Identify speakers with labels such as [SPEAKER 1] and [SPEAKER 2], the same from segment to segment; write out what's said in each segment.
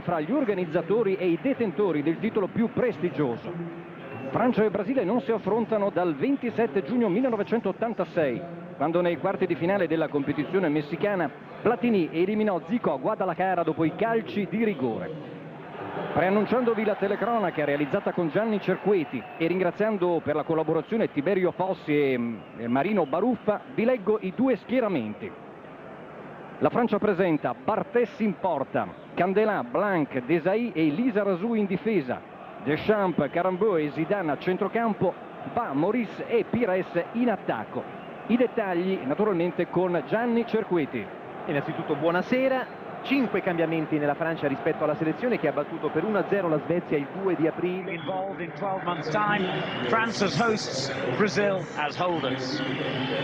[SPEAKER 1] fra gli organizzatori e i detentori del titolo più prestigioso. Francia e Brasile non si affrontano dal 27 giugno 1986, quando nei quarti di finale della competizione messicana Platini eliminò Zico a Guadalajara dopo i calci di rigore. Preannunciandovi la telecronaca realizzata con Gianni Cerqueti e ringraziando per la collaborazione Tiberio Fossi e Marino Baruffa, vi leggo i due schieramenti. La Francia presenta Barthès in porta, Candelà, Blanc, Desailly e Lizarazu in difesa, Deschamps, Carambeau e Zidane a centrocampo, Ba, Maurice e Pires in attacco. I dettagli naturalmente con Gianni Cerqueti.
[SPEAKER 2] Innanzitutto buonasera. 5 cambiamenti nella Francia rispetto alla selezione che ha battuto per 1-0 la Svezia il 2 di aprile.
[SPEAKER 3] Involved in 12 months' time, France as hosts, Brazil as holders.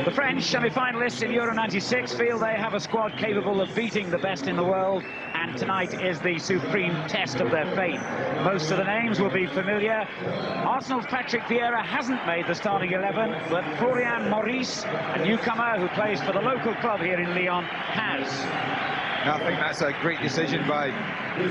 [SPEAKER 3] The French semi-finalists in Euro 96 feel they have a squad capable of beating the best in the world, and tonight is the supreme test of their fate. Most of the names will be familiar. Arsenal's Patrick Vieira hasn't made the starting 11, but Florian Maurice, a newcomer who plays for the local club here in Lyon, has.
[SPEAKER 4] I think that's a great decision by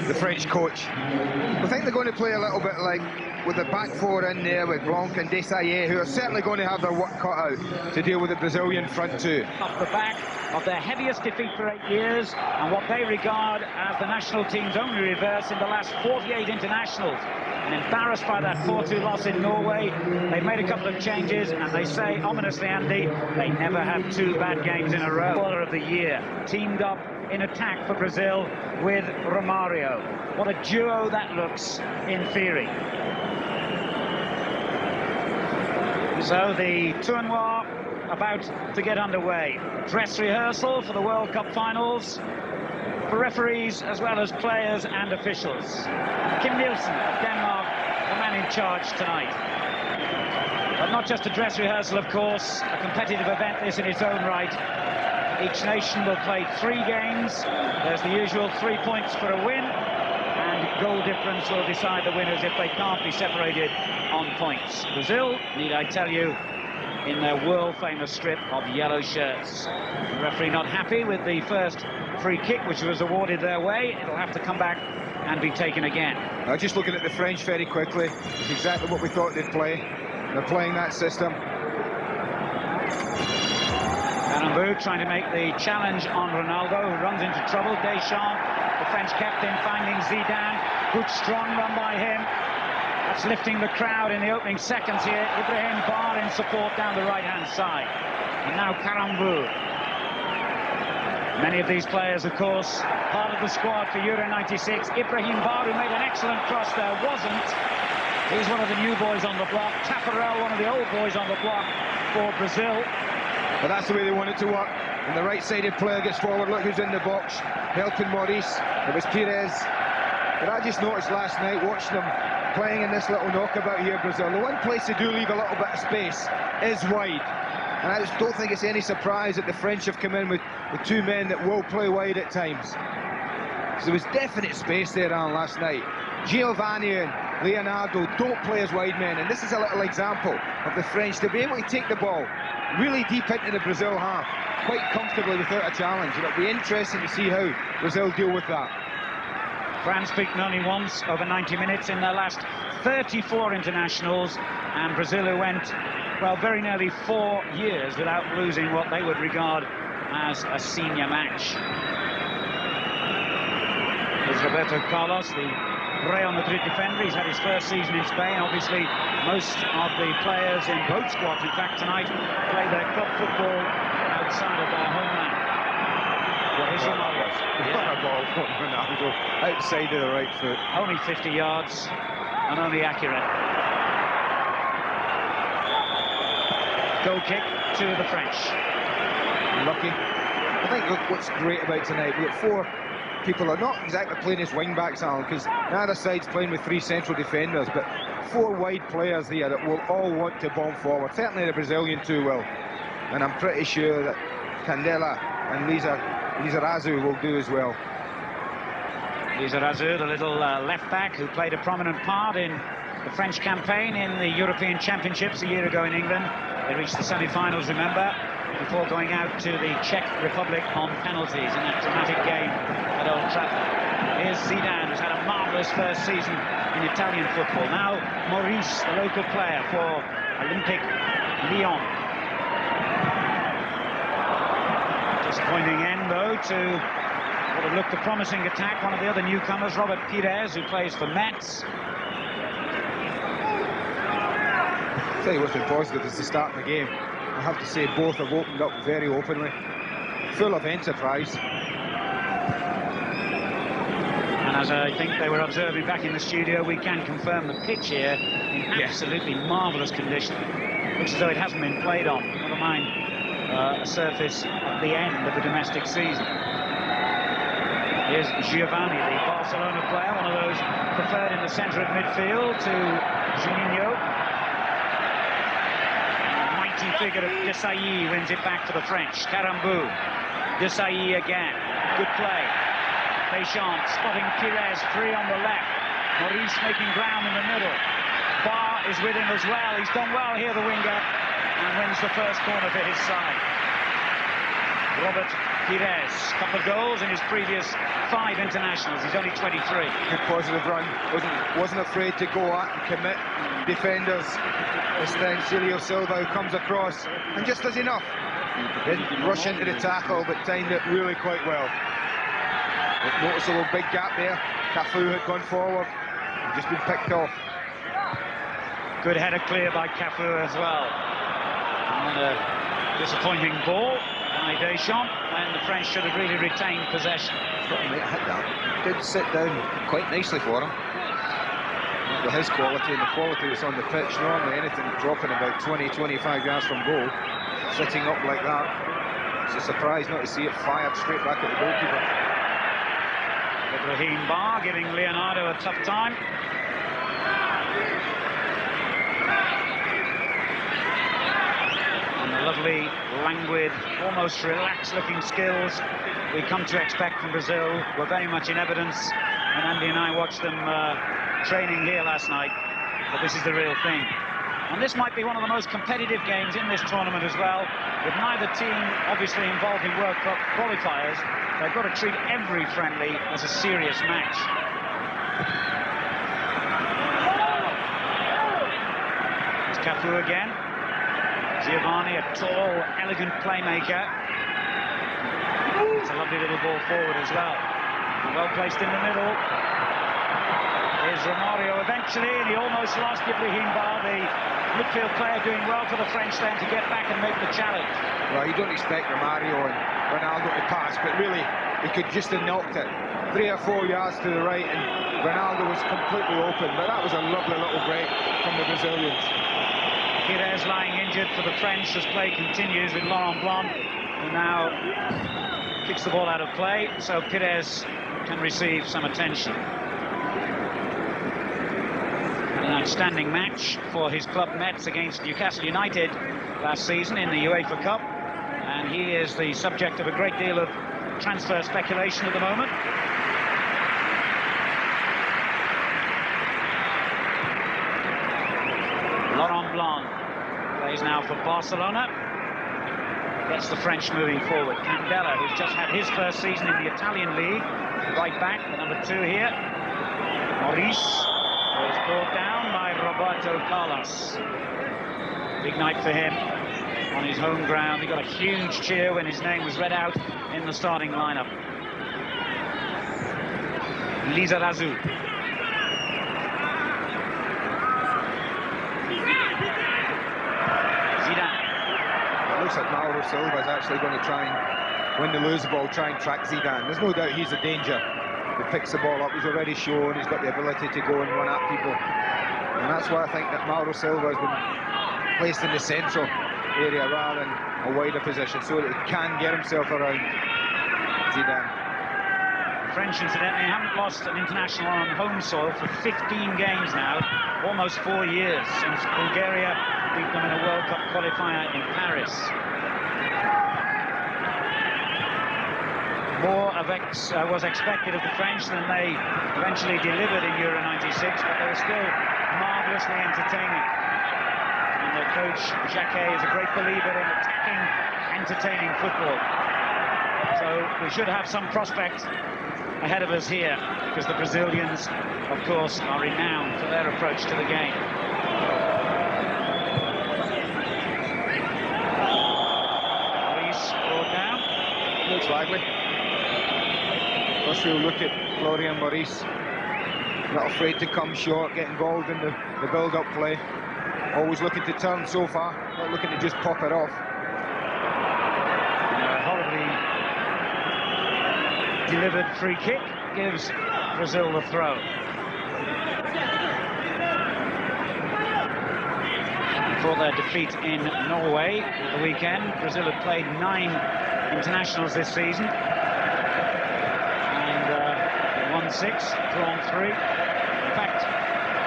[SPEAKER 4] the French coach. I think they're going to play a little bit like with the back four in there with Blanc and Desailly, who are certainly going to have their work cut out to deal with the Brazilian front two.
[SPEAKER 3] Off the back of their heaviest defeat for 8 years and what they regard as the national team's only reverse in the last 48 internationals. And embarrassed by that 4-2 loss in Norway, they made a couple of changes, and they say, ominously, Andy, they never have 2 bad games in a row. Quarter of the year, teamed up in attack for Brazil with Romario. What a duo that looks in theory. So the tournoi about to get underway. Dress rehearsal for the World Cup finals for referees as well as players and officials. Kim Nielsen of Denmark, the man in charge tonight. But not just a dress rehearsal, of course, a competitive event this in its own right. Each nation will play 3 games. There's the usual 3 points for a win, and goal difference will decide the winners if they can't be separated on points. Brazil, need I tell you, in their world-famous strip of yellow shirts. The referee not happy with the first free kick, which was awarded their way. It'll have to come back and be taken again.
[SPEAKER 4] Just looking at the French very quickly, it's exactly what we thought they'd play. They're playing that system.
[SPEAKER 3] Carambeau trying to make the challenge on Ronaldo, who runs into trouble. Deschamps, the French captain, finding Zidane. Good strong run by him. That's lifting the crowd in the opening seconds here. Ibrahim Bar in support down the right-hand side. And now Carambeau. Many of these players, of course, part of the squad for Euro 96. Ibrahim Bar, who made an excellent cross there, wasn't. He's one of the new boys on the block. Tafarel, one of the old boys on the block for Brazil.
[SPEAKER 4] But that's the way they want it to work. And the right-sided player gets forward. Look who's in the box, helping Maurice. It was Pires. But I just noticed last night, watching them playing in this little knockabout here, Brazil, the one place they do leave a little bit of space is wide. And I just don't think it's any surprise that the French have come in with 2 men that will play wide at times. So there was definite space there, Alan, last night. Giovanni and Leonardo don't play as wide men, and this is a little example of the French to be able to take the ball really deep into the Brazil half, quite comfortably without a challenge. It'll be interesting to see how Brazil deal with that.
[SPEAKER 3] France beaten only once over 90 minutes in their last 34 internationals, and Brazil, who went, well, very nearly 4 years without losing what they would regard as a senior match. Here's Roberto Carlos, the Real Madrid defender. He's had his first season in Spain. Obviously, most of the players in both squads, in fact, tonight, play their club football outside of their homeland. What is Ronaldo?
[SPEAKER 4] What a ball from Ronaldo, outside of the right foot.
[SPEAKER 3] Only 50 yards and only accurate. Goal kick to the French.
[SPEAKER 4] Lucky. I think what's great about tonight, we've got 4 people are not exactly playing as wing-backs, Alan, because neither side's playing with 3 central defenders, but 4 wide players here that will all want to bomb forward. Certainly the Brazilian 2 will. And I'm pretty sure that Candela and Lizarazu will do as well.
[SPEAKER 3] Lizarazu, the little left-back who played a prominent part in the French campaign in the European Championships a year ago in England. They reached the semi-finals, remember, before going out to the Czech Republic on penalties in that dramatic game at Old Trafford. Here's Zidane, who's had a marvellous first season in Italian football. Now Maurice, the local player for Olympique Lyon. Disappointing end, though, to what had looked a promising attack. One of the other newcomers, Robert Pires, who plays for Metz.
[SPEAKER 4] I'll tell you what's been positive is the start of the game. I have to say both have opened up very openly, full of enterprise.
[SPEAKER 3] And as I think they were observing back in the studio, we can confirm the pitch here in absolutely marvellous condition. Looks as though it hasn't been played on, never mind a surface at the end of the domestic season. Here's Giovanni, the Barcelona player, one of those preferred in the centre of midfield to Juninho. Mighty figure of Desailly wins it back for the French. Karambou, Desailly again, good play. Deschamps spotting Pires free on the left. Maurice making ground in the middle. Barr is with him as well. He's done well here, the winger, and wins the first corner for his side. Robert Pires, couple of goals in his previous 5 internationals. He's only 23.
[SPEAKER 4] Good positive run. Wasn't afraid to go at and commit defenders. This then Celio Silva, who comes across and just does enough. Didn't rush into the tackle, but timed it really quite well. Noticeable big gap there. Cafu had gone forward and just been picked off.
[SPEAKER 3] Good header clear by Cafu as well. And a disappointing ball by Deschamps, when the French should have really retained possession.
[SPEAKER 4] Thought he might hit that. Did sit down quite nicely for him. With his quality and the quality that's on the pitch, normally anything dropping about 20-25 yards from goal, sitting up like that, it's a surprise not to see it fired straight back at the goalkeeper.
[SPEAKER 3] Raheem Barr giving Leonardo a tough time. And the lovely, languid, almost relaxed-looking skills we come to expect from Brazil were very much in evidence when Andy and I watched them training here last night. But this is the real thing. And this might be one of the most competitive games in this tournament as well, with neither team obviously involved in World Cup qualifiers. They've got to treat every friendly as a serious match. It's Cafu again. Giovanni, a tall, elegant playmaker. It's a lovely little ball forward as well. Well placed in the middle. Here's Romario eventually, and he almost lost it. Raheem Barr, the midfield player, doing well for the French then to get back and make the challenge.
[SPEAKER 4] Well, you don't expect Romario and Ronaldo to pass, but really, he could just have knocked it 3 or 4 yards to the right, and Ronaldo was completely open. But that was a lovely little break from the Brazilians.
[SPEAKER 3] Pires lying injured for the French as play continues with Laurent Blanc, who now kicks the ball out of play, so Pires can receive some attention. An outstanding match for his club Metz against Newcastle United last season in the UEFA Cup, and he is the subject of a great deal of transfer speculation at the moment. Laurent Blanc plays now for Barcelona. Gets the French moving forward. Candela, who's just had his first season in the Italian league, right back, the number 2 here. Maurice was brought down by Roberto Carlos. Big night for him on his home ground. He got a huge cheer when his name was read out in the starting lineup. Lizarazu. Zidane.
[SPEAKER 4] It looks like Mauro Silva is actually going to try and, when they lose the ball, try and track Zidane. There's no doubt he's a danger. He picks the ball up, he's already shown he's got the ability to go and run at people. And that's why I think that Mauro Silva has been placed in the central area rather than a wider position, so that he can get himself around Zidane.
[SPEAKER 3] The French, incidentally, haven't lost an international on home soil for 15 games now, almost 4 years, since Bulgaria beat them in a World Cup qualifier in Paris. More was expected of the French than they eventually delivered in Euro 96, but they were still marvellously entertaining. And their coach, Jacquet, is a great believer in attacking, entertaining football. So we should have some prospect ahead of us here, because the Brazilians, of course, are renowned for their approach to the game. Maurice brought down.
[SPEAKER 4] Looks likely. First we'll look at Florian Maurice. Not afraid to come short, get involved in the build-up play. Always looking to turn so far, not looking to just pop it off.
[SPEAKER 3] Horribly delivered free kick gives Brazil the throw. Before their defeat in Norway at the weekend, Brazil had played 9 internationals this season and won 6, drawn 3. In fact,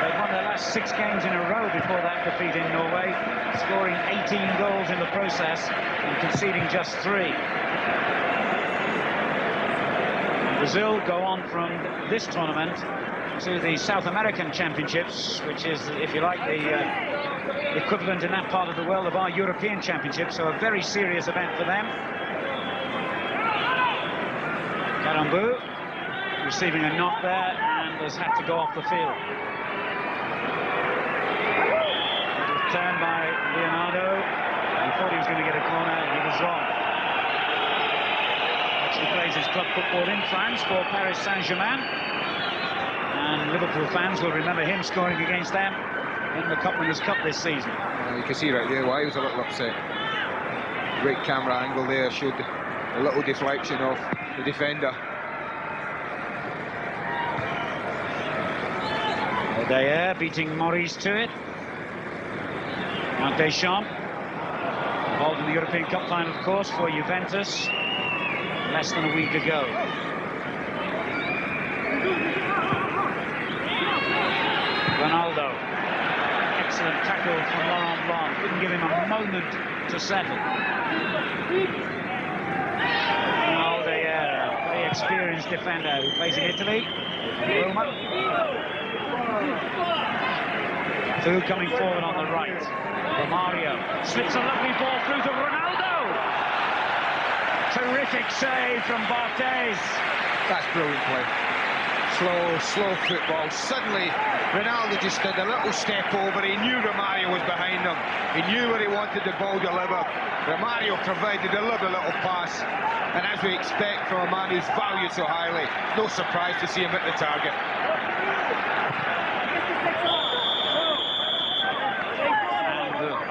[SPEAKER 3] they won their last 6 games in a row before that defeat in Norway, scoring 18 goals in the process and conceding just 3. Brazil go on from this tournament to the South American Championships, which is, if you like, the equivalent in that part of the world of our European Championships, so a very serious event for them. Karambu receiving a knock there and has had to go off the field. Turn by Leonardo. He thought he was going to get a corner, he was wrong. Actually plays his club football in France for Paris Saint-Germain, and Liverpool fans will remember him scoring against them in the Cup Winners' Cup this season.
[SPEAKER 4] You can see right there why he was a little upset. Great camera angle there, showed a little deflection of the defender.
[SPEAKER 3] Odeyer beating Maurice to it. Now Deschamps, involved in the European Cup final, of course, for Juventus less than a week ago. Ronaldo, excellent tackle from Laurent Blanc, couldn't give him a moment to settle. Now Odeyer, a very experienced defender who plays in Italy, Roma. Fu coming forward on the right. Romario slips a lovely ball through to Ronaldo. Terrific save from Barthez.
[SPEAKER 4] That's brilliant play. Slow football. Suddenly, Ronaldo just did a little step over. He knew Romario was behind him. He knew where he wanted the ball delivered. Romario provided a lovely little pass. And as we expect from a man who's valued so highly, no surprise to see him hit the target.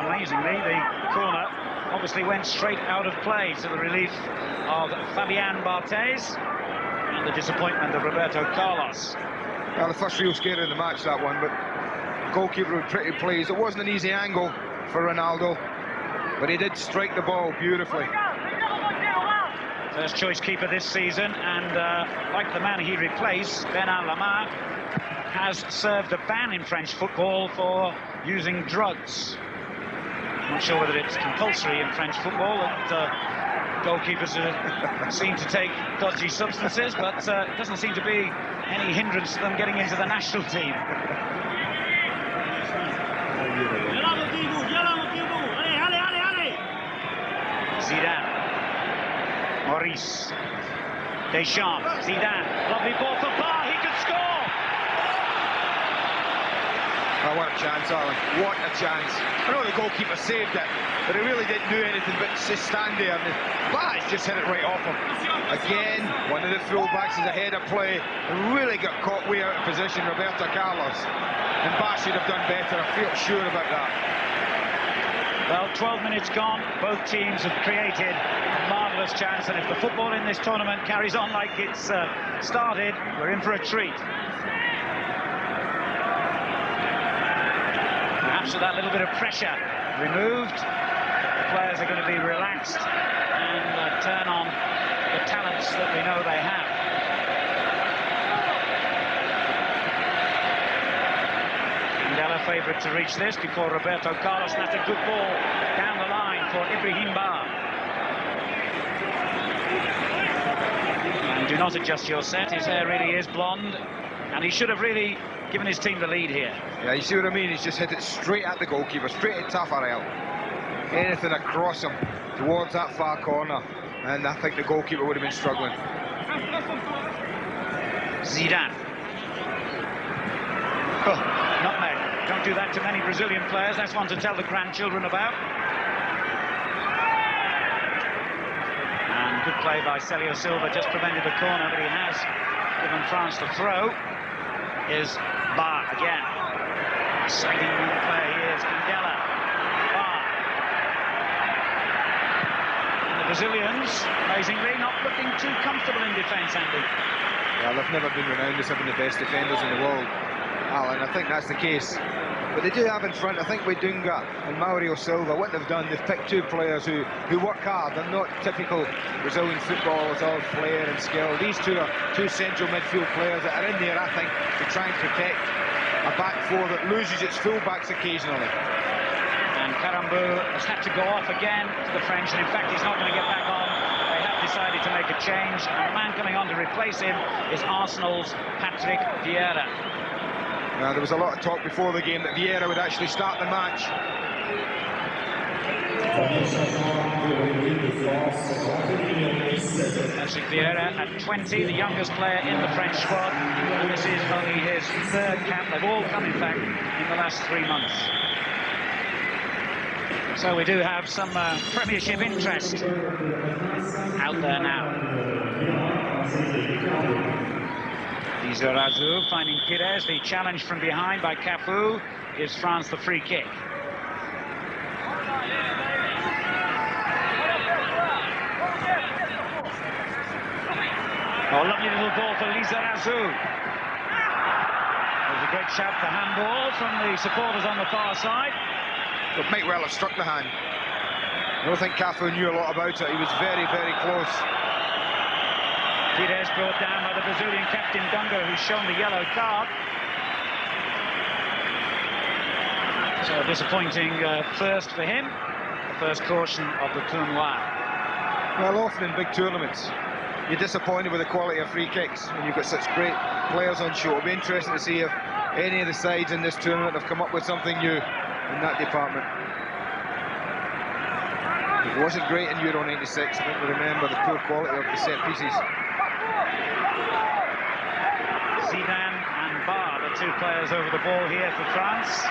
[SPEAKER 3] Amazingly, the corner obviously went straight out of play to the relief of Fabian Barthez and the disappointment of Roberto Carlos.
[SPEAKER 4] Well, the first real scare of the match, that one, but the goalkeeper was pretty pleased. It wasn't an easy angle for Ronaldo, but he did strike the ball beautifully.
[SPEAKER 3] First choice keeper this season, and like the man he replaced, Bernard Lamar, has served a ban in French football for using drugs. I'm not sure whether it's compulsory in French football that goalkeepers seem to take dodgy substances, but it doesn't seem to be any hindrance to them getting into the national team. Zidane, Maurice, Deschamps, Zidane, lovely ball for Barr, he could score!
[SPEAKER 4] Oh, what a chance, Alan. What a chance. I know the goalkeeper saved it, but he really didn't do anything but just stand there. And the Bash just hit it right off him. Again, one of the full-backs is ahead of play and really got caught way out of position, Roberto Carlos. And Bash should have done better, I feel sure about that.
[SPEAKER 3] Well, 12 minutes gone, both teams have created a marvellous chance, and if the football in this tournament carries on like it's started, we're in for a treat. With that little bit of pressure removed, the players are going to be relaxed and turn on the talents that we know they have. Mandela favourite to reach this before Roberto Carlos, and that's a good ball down the line for Ibrahim Bar. And do not adjust your set, his hair really is blonde, and he should have really given his team the lead here.
[SPEAKER 4] Yeah, you see what I mean? He's just hit it straight at the goalkeeper, straight at Tafarel. Anything across him towards that far corner, and I think the goalkeeper would have been struggling.
[SPEAKER 3] Zidane. Oh, nutmeg. Don't do that to many Brazilian players. That's one to tell the grandchildren about. And good play by Celio Silva, just prevented the corner, but he has given France the throw. Is Bar again. Exciting young player here is Candela. Bar. And the Brazilians, amazingly, not looking too comfortable in defence, Andy.
[SPEAKER 4] Well, they've never been renowned as having the best defenders in the world, Alan. I think that's the case. But they do have in front, I think, with Dunga and Mauro Silva. What they've done, they've picked two players who work hard. They're not typical Brazilian footballers, all flair and skill. These two are two central midfield players that are in there, I think, to try and protect a back four that loses its fullbacks occasionally.
[SPEAKER 3] And Carambeau has had to go off again to the French, and in fact, he's not going to get back on. They have decided to make a change, and the man coming on to replace him is Arsenal's Patrick Vieira.
[SPEAKER 4] Now, there was a lot of talk before the game that Vieira would actually start the match.
[SPEAKER 3] Patrick Vieira at 20, the youngest player in the French squad, and this is only his third cap. They've all come, in fact, in the last 3 months. So we do have some Premiership interest out there now. Lizarazu finding Pires. The challenge from behind by Cafu gives France the free kick. Oh, lovely little ball for Lizarazu. There's a great shout for handball from the supporters on the far side.
[SPEAKER 4] But might well have struck the hand. I don't think Cafu knew a lot about it. He was very, very close.
[SPEAKER 3] Pires brought down by the Brazilian captain Dunga, who's shown the yellow card. So a disappointing first for him, the first caution of the tournoi.
[SPEAKER 4] Well, often in big tournaments, you're disappointed with the quality of free kicks when you've got such great players on show. It'll be interesting to see if any of the sides in this tournament have come up with something new in that department. It wasn't great in Euro 96, I think we remember the poor quality of the set pieces.
[SPEAKER 3] Zidane and Bar, the two players over the ball here for France.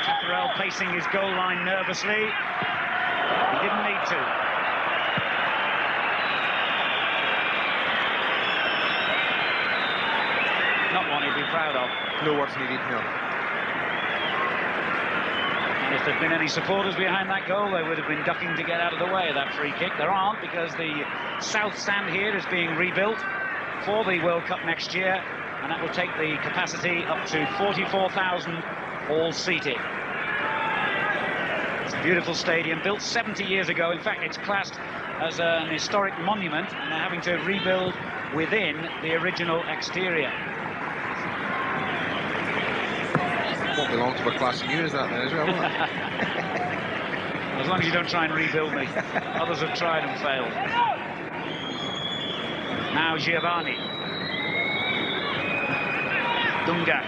[SPEAKER 3] Tafarel pacing his goal line nervously. He didn't need to. Not one he'd be proud of.
[SPEAKER 4] No words needed, no.
[SPEAKER 3] And if there'd been any supporters behind that goal, they would have been ducking to get out of the way of that free kick. There aren't, because the south stand here is being rebuilt for the World Cup next year, and that will take the capacity up to 44,000 all seated. It's a beautiful stadium, built 70 years ago. In fact, it's classed as an historic monument, and they're having to rebuild within the original exterior.
[SPEAKER 4] Won't be long till we're classing you as that then as well, won't it?
[SPEAKER 3] As long as you don't try and rebuild me. Others have tried and failed. Now Giovanni. Dunga.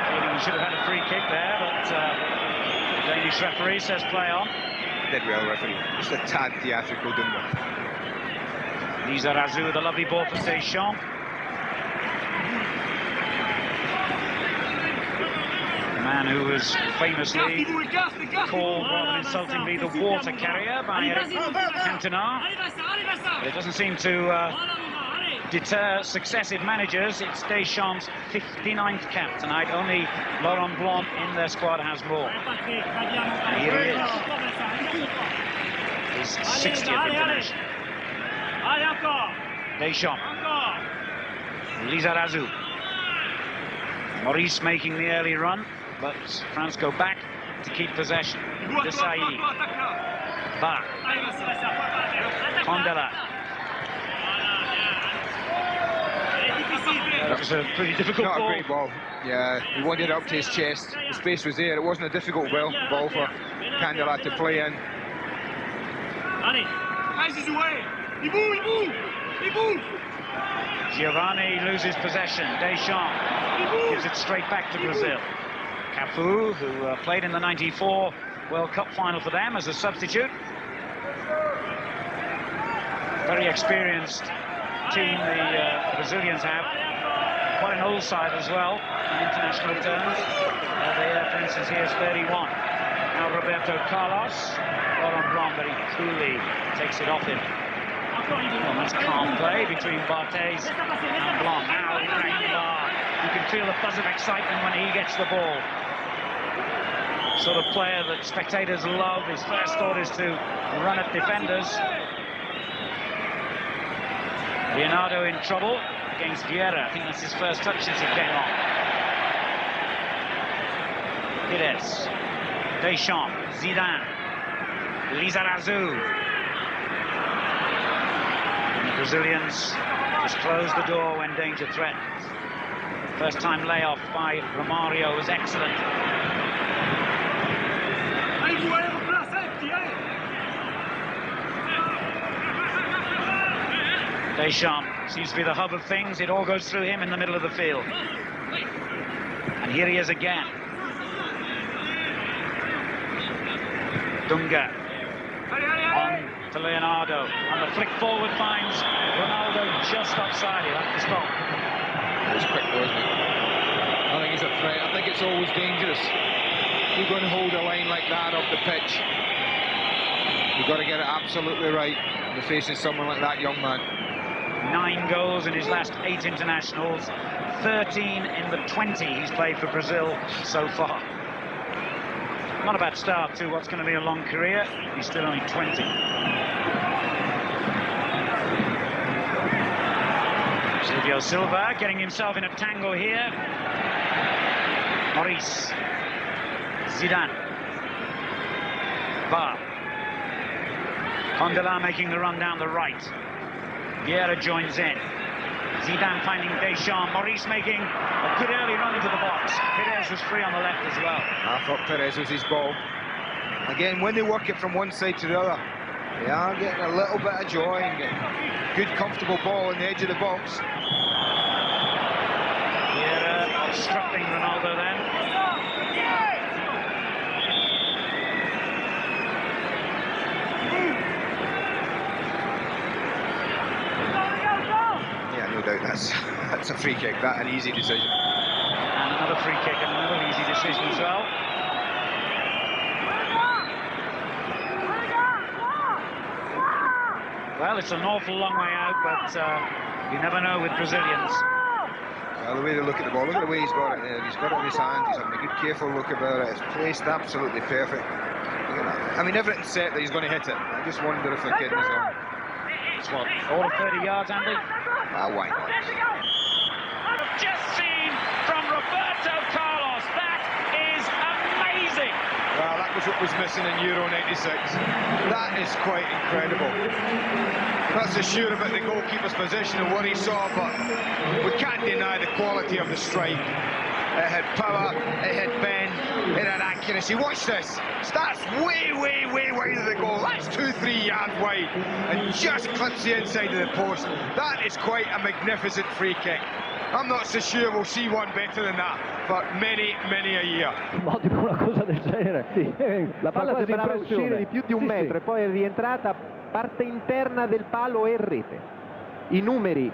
[SPEAKER 3] Feeling he should have had a free kick there, but the Danish referee says play on.
[SPEAKER 4] Did well, referee. Just a tad theatrical, Dunga.
[SPEAKER 3] Lizarazu, the lovely ball for Deschamps. The man who was famously called, rather insultingly, the water carrier by Eric Cantona. But it doesn't seem to deter successive managers. It's Deschamps' 59th cap tonight. Only Laurent Blanc in their squad has more. And here he is. His 60th international. Deschamps. Lizarazu. Maurice making the early run, but France go back to keep possession. Desailly. Ba. Candela. That was a pretty difficult ball.
[SPEAKER 4] Not a great ball. Yeah, he wanted it up to his chest. The space was there. It wasn't a difficult ball for Candela to play in.
[SPEAKER 3] Giovanni loses possession. Deschamps gives it straight back to Brazil. Cafu, who played in the '94 World Cup final for them as a substitute. Very experienced team the Brazilians have. Quite an old side as well in international terms. For instance, here's 31. Now Roberto Carlos. Laurent Blanc very coolly takes it off him. Well, that's calm play between Barthez and Blanc. Now Ibrahim, you can feel the buzz of excitement when he gets the ball. Sort of player that spectators love. His first thought is to run at defenders. Leonardo in trouble against Vieira. I think that's his first touch since he came on. Pires, Deschamps, Zidane, Lizarazu. And the Brazilians just close the door when danger threatens. First time layoff by Romario was excellent. Deschamps seems to be the hub of things. It all goes through him in the middle of the field. And here he is again. Dunga on to Leonardo. And the flick forward finds Ronaldo just offside. He'll have to stop.
[SPEAKER 4] It's quick though, isn't it? I think he's a threat. I think it's always dangerous. You're going to hold a line like that off the pitch. You've got to get it absolutely right. You're facing someone like that young man.
[SPEAKER 3] 9 goals in his last 8 internationals, 13 in the 20 he's played for Brazil so far. Not a bad start to what's going to be a long career. He's still only 20. Silvio Silva getting himself in a tangle here. Maurice. Zidane. Bar. Condela making the run down the right. Vieira joins in. Zidane finding Deschamps. Maurice making a good early run into the box. Pires was free on the left as well.
[SPEAKER 4] I thought Pires was his ball. Again, when they work it from one side to the other, they are getting a little bit of joy and getting good, comfortable ball on the edge of the box.
[SPEAKER 3] Vieira obstructing Ronaldo then.
[SPEAKER 4] That's a free kick, that an easy decision.
[SPEAKER 3] And another free kick and another easy decision as well. Well, it's an awful long way out, but you never know with Brazilians.
[SPEAKER 4] Well, the way they look at the ball, look at the way he's got it there. He's got it in his hand, he's having a good, careful look about it. It's placed absolutely perfect. Look at that. I mean, everything's set that he's going to hit it. I just wonder if they're kidding us on.
[SPEAKER 3] It's what, all of 30 yards, Andy?
[SPEAKER 4] Why not?
[SPEAKER 3] I've just seen from Roberto Carlos. That is amazing.
[SPEAKER 4] Well, that was what was missing in Euro 96. That is quite incredible. Not so sure about the goalkeeper's position and what he saw, but we can't deny the quality of the strike. It had power, it had bend, it had accuracy. Watch this. Starts way, way, way wide of the goal. That's 2-3 yards wide and just clips the inside of the post. That is quite a magnificent free kick. I'm not so sure we'll see one better than that for many, many a year.
[SPEAKER 1] Ma tipo una cosa del genere. Sì.
[SPEAKER 2] La palla sembrava uscire di più di un metro e poi è rientrata parte interna del palo e rete. I numeri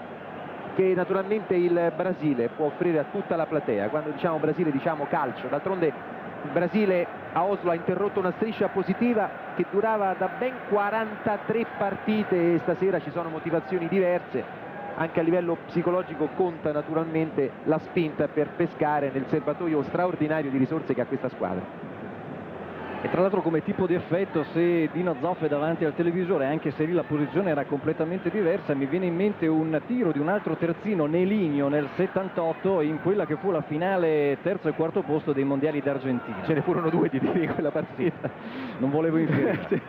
[SPEAKER 2] che naturalmente il Brasile può offrire a tutta la platea. Quando diciamo Brasile diciamo calcio. D'altronde il Brasile a Oslo ha interrotto una striscia positiva che durava da ben 43 partite e stasera ci sono motivazioni diverse. Anche a livello psicologico conta naturalmente la spinta per pescare nel serbatoio straordinario di risorse che ha questa squadra.
[SPEAKER 1] E tra l'altro come tipo di effetto, se Dino Zoff è davanti al televisore, anche se lì la posizione era completamente diversa, mi viene in mente un tiro di un altro terzino, Nelinho, nel 78 in quella che fu la finale terzo e quarto posto dei mondiali d'Argentina.
[SPEAKER 2] Ce ne furono 2 di tiri in quella partita.
[SPEAKER 1] Non volevo infierire.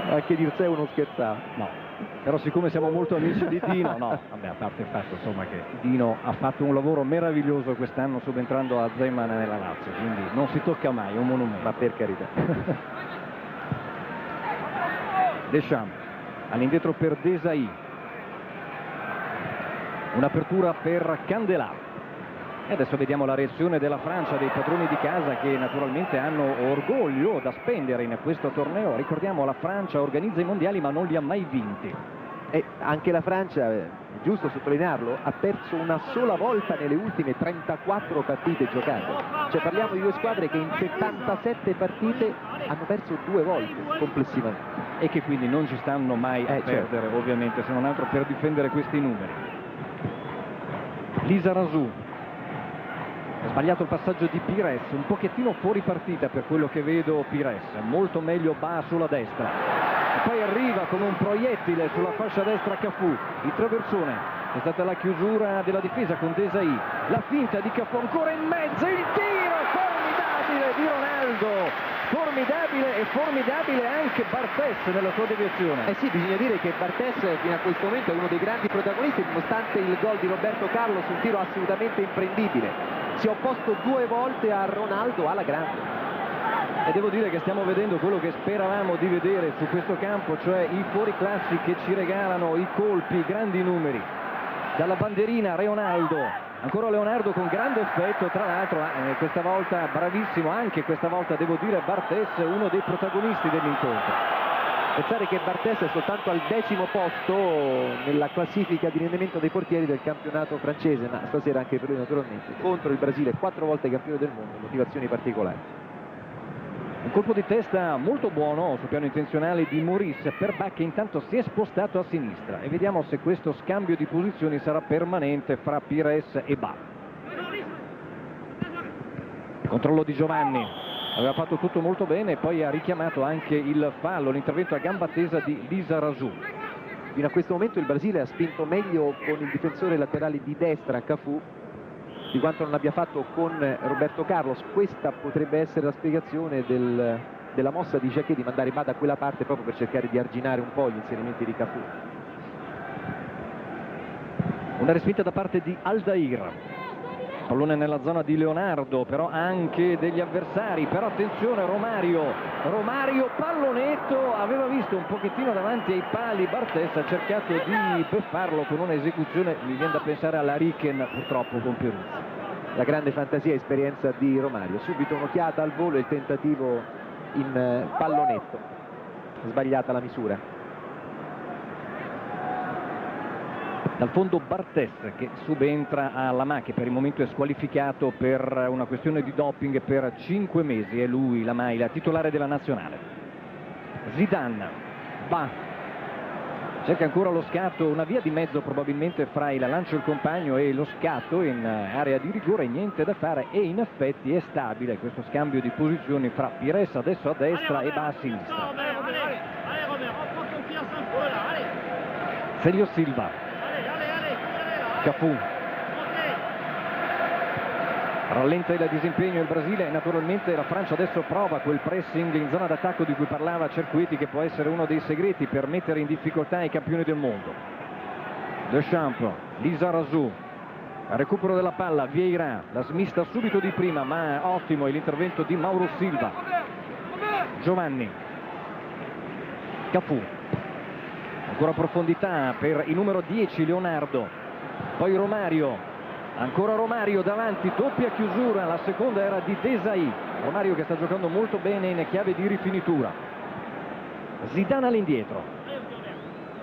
[SPEAKER 2] Anche Dirseu non scherzava.
[SPEAKER 1] No. Però siccome siamo molto amici di Dino, no, vabbè, a parte il fatto insomma che Dino ha fatto un lavoro meraviglioso quest'anno subentrando a Zeman nella Lazio, quindi non si tocca mai, è un monumento.
[SPEAKER 2] Ma per carità.
[SPEAKER 1] Deschamps all'indietro per Desailly, un'apertura per Candelà, E adesso vediamo la reazione della Francia, dei padroni di casa, che naturalmente hanno orgoglio da spendere in questo torneo. Ricordiamo, la Francia organizza i mondiali ma non li ha mai vinti.
[SPEAKER 2] E anche la Francia, è giusto sottolinearlo, ha perso una sola volta nelle ultime 34 partite giocate. Cioè parliamo di due squadre che in 77 partite hanno perso 2 volte complessivamente.
[SPEAKER 1] E che quindi non ci stanno mai a perdere, certo, ovviamente, se non altro per difendere questi numeri. Lizarazu. Ha sbagliato il passaggio di Pires, un pochettino fuori partita per quello che vedo Pires, molto meglio Ba sulla destra. E poi arriva come un proiettile sulla fascia destra Cafu, il traversone, è stata la chiusura della difesa con Desailly, la finta di Cafu ancora in mezzo, il tiro formidabile di Ronaldo! Formidabile, e formidabile anche Barthez nella sua deviazione.
[SPEAKER 2] Sì, bisogna dire che Barthez fino a questo momento è uno dei grandi protagonisti, nonostante il gol di Roberto Carlos, un tiro assolutamente imprendibile. Si è opposto 2 volte a Ronaldo alla grande.
[SPEAKER 1] E devo dire che stiamo vedendo quello che speravamo di vedere su questo campo, cioè i fuoriclassi che ci regalano i colpi, i grandi numeri. Dalla bandierina Ronaldo. Ancora Leonardo con grande effetto, tra l'altro questa volta bravissimo, anche questa volta devo dire Barthez, uno dei protagonisti dell'incontro.
[SPEAKER 2] Pensare che Barthez è soltanto al 10° posto nella classifica di rendimento dei portieri del campionato francese, ma stasera anche per lui naturalmente, contro il Brasile, 4 volte campione del mondo, motivazioni particolari.
[SPEAKER 1] Un colpo di testa molto buono sul piano intenzionale di Maurice per Ba, che intanto si è spostato a sinistra, e vediamo se questo scambio di posizioni sarà permanente fra Pires e Ba. Controllo di Giovanni, aveva fatto tutto molto bene e poi ha richiamato anche il fallo, l'intervento a gamba tesa di Lizarazu.
[SPEAKER 2] Fino a questo momento il Brasile ha spinto meglio con il difensore laterale di destra Cafu di quanto non abbia fatto con Roberto Carlos. Questa potrebbe essere la spiegazione della mossa di Jacquet di mandare Ba da quella parte proprio per cercare di arginare un po' gli inserimenti di Cafu.
[SPEAKER 1] Una respinta da parte di Aldair, pallone nella zona di Leonardo, però anche degli avversari. Però attenzione, Romario pallonetto, aveva visto un pochettino davanti ai pali Barthez, ha cercato di beffarlo con un'esecuzione, mi viene da pensare alla Riken, purtroppo con Peruzzi.
[SPEAKER 2] La grande fantasia e esperienza di Romario, subito un'occhiata al volo e il tentativo in pallonetto, sbagliata la misura.
[SPEAKER 1] Dal fondo Barthez che subentra a Lamà, che per il momento è squalificato per una questione di doping per 5 mesi. È lui, Lamà, il titolare della nazionale. Zidane, Ba, cerca ancora lo scatto, una via di mezzo probabilmente fra il lancio del compagno e lo scatto in area di rigore, niente da fare, e in effetti è stabile questo scambio di posizioni fra Pires adesso a destra e Ba a sinistra. Celio Silva, Cafu, rallenta il disimpegno il Brasile, e naturalmente la Francia adesso prova quel pressing in zona d'attacco di cui parlava Cerqueti, che può essere uno dei segreti per mettere in difficoltà i campioni del mondo. Deschamps, Lizarazu, recupero della palla, Vieira, la smista subito di prima, ma ottimo l'intervento di Mauro Silva. Giovanni, Cafu, ancora profondità per il numero 10 Leonardo, poi Romario, ancora Romario davanti, doppia chiusura, la seconda era di Desailly. Romario che sta giocando molto bene in chiave di rifinitura. Zidane all'indietro,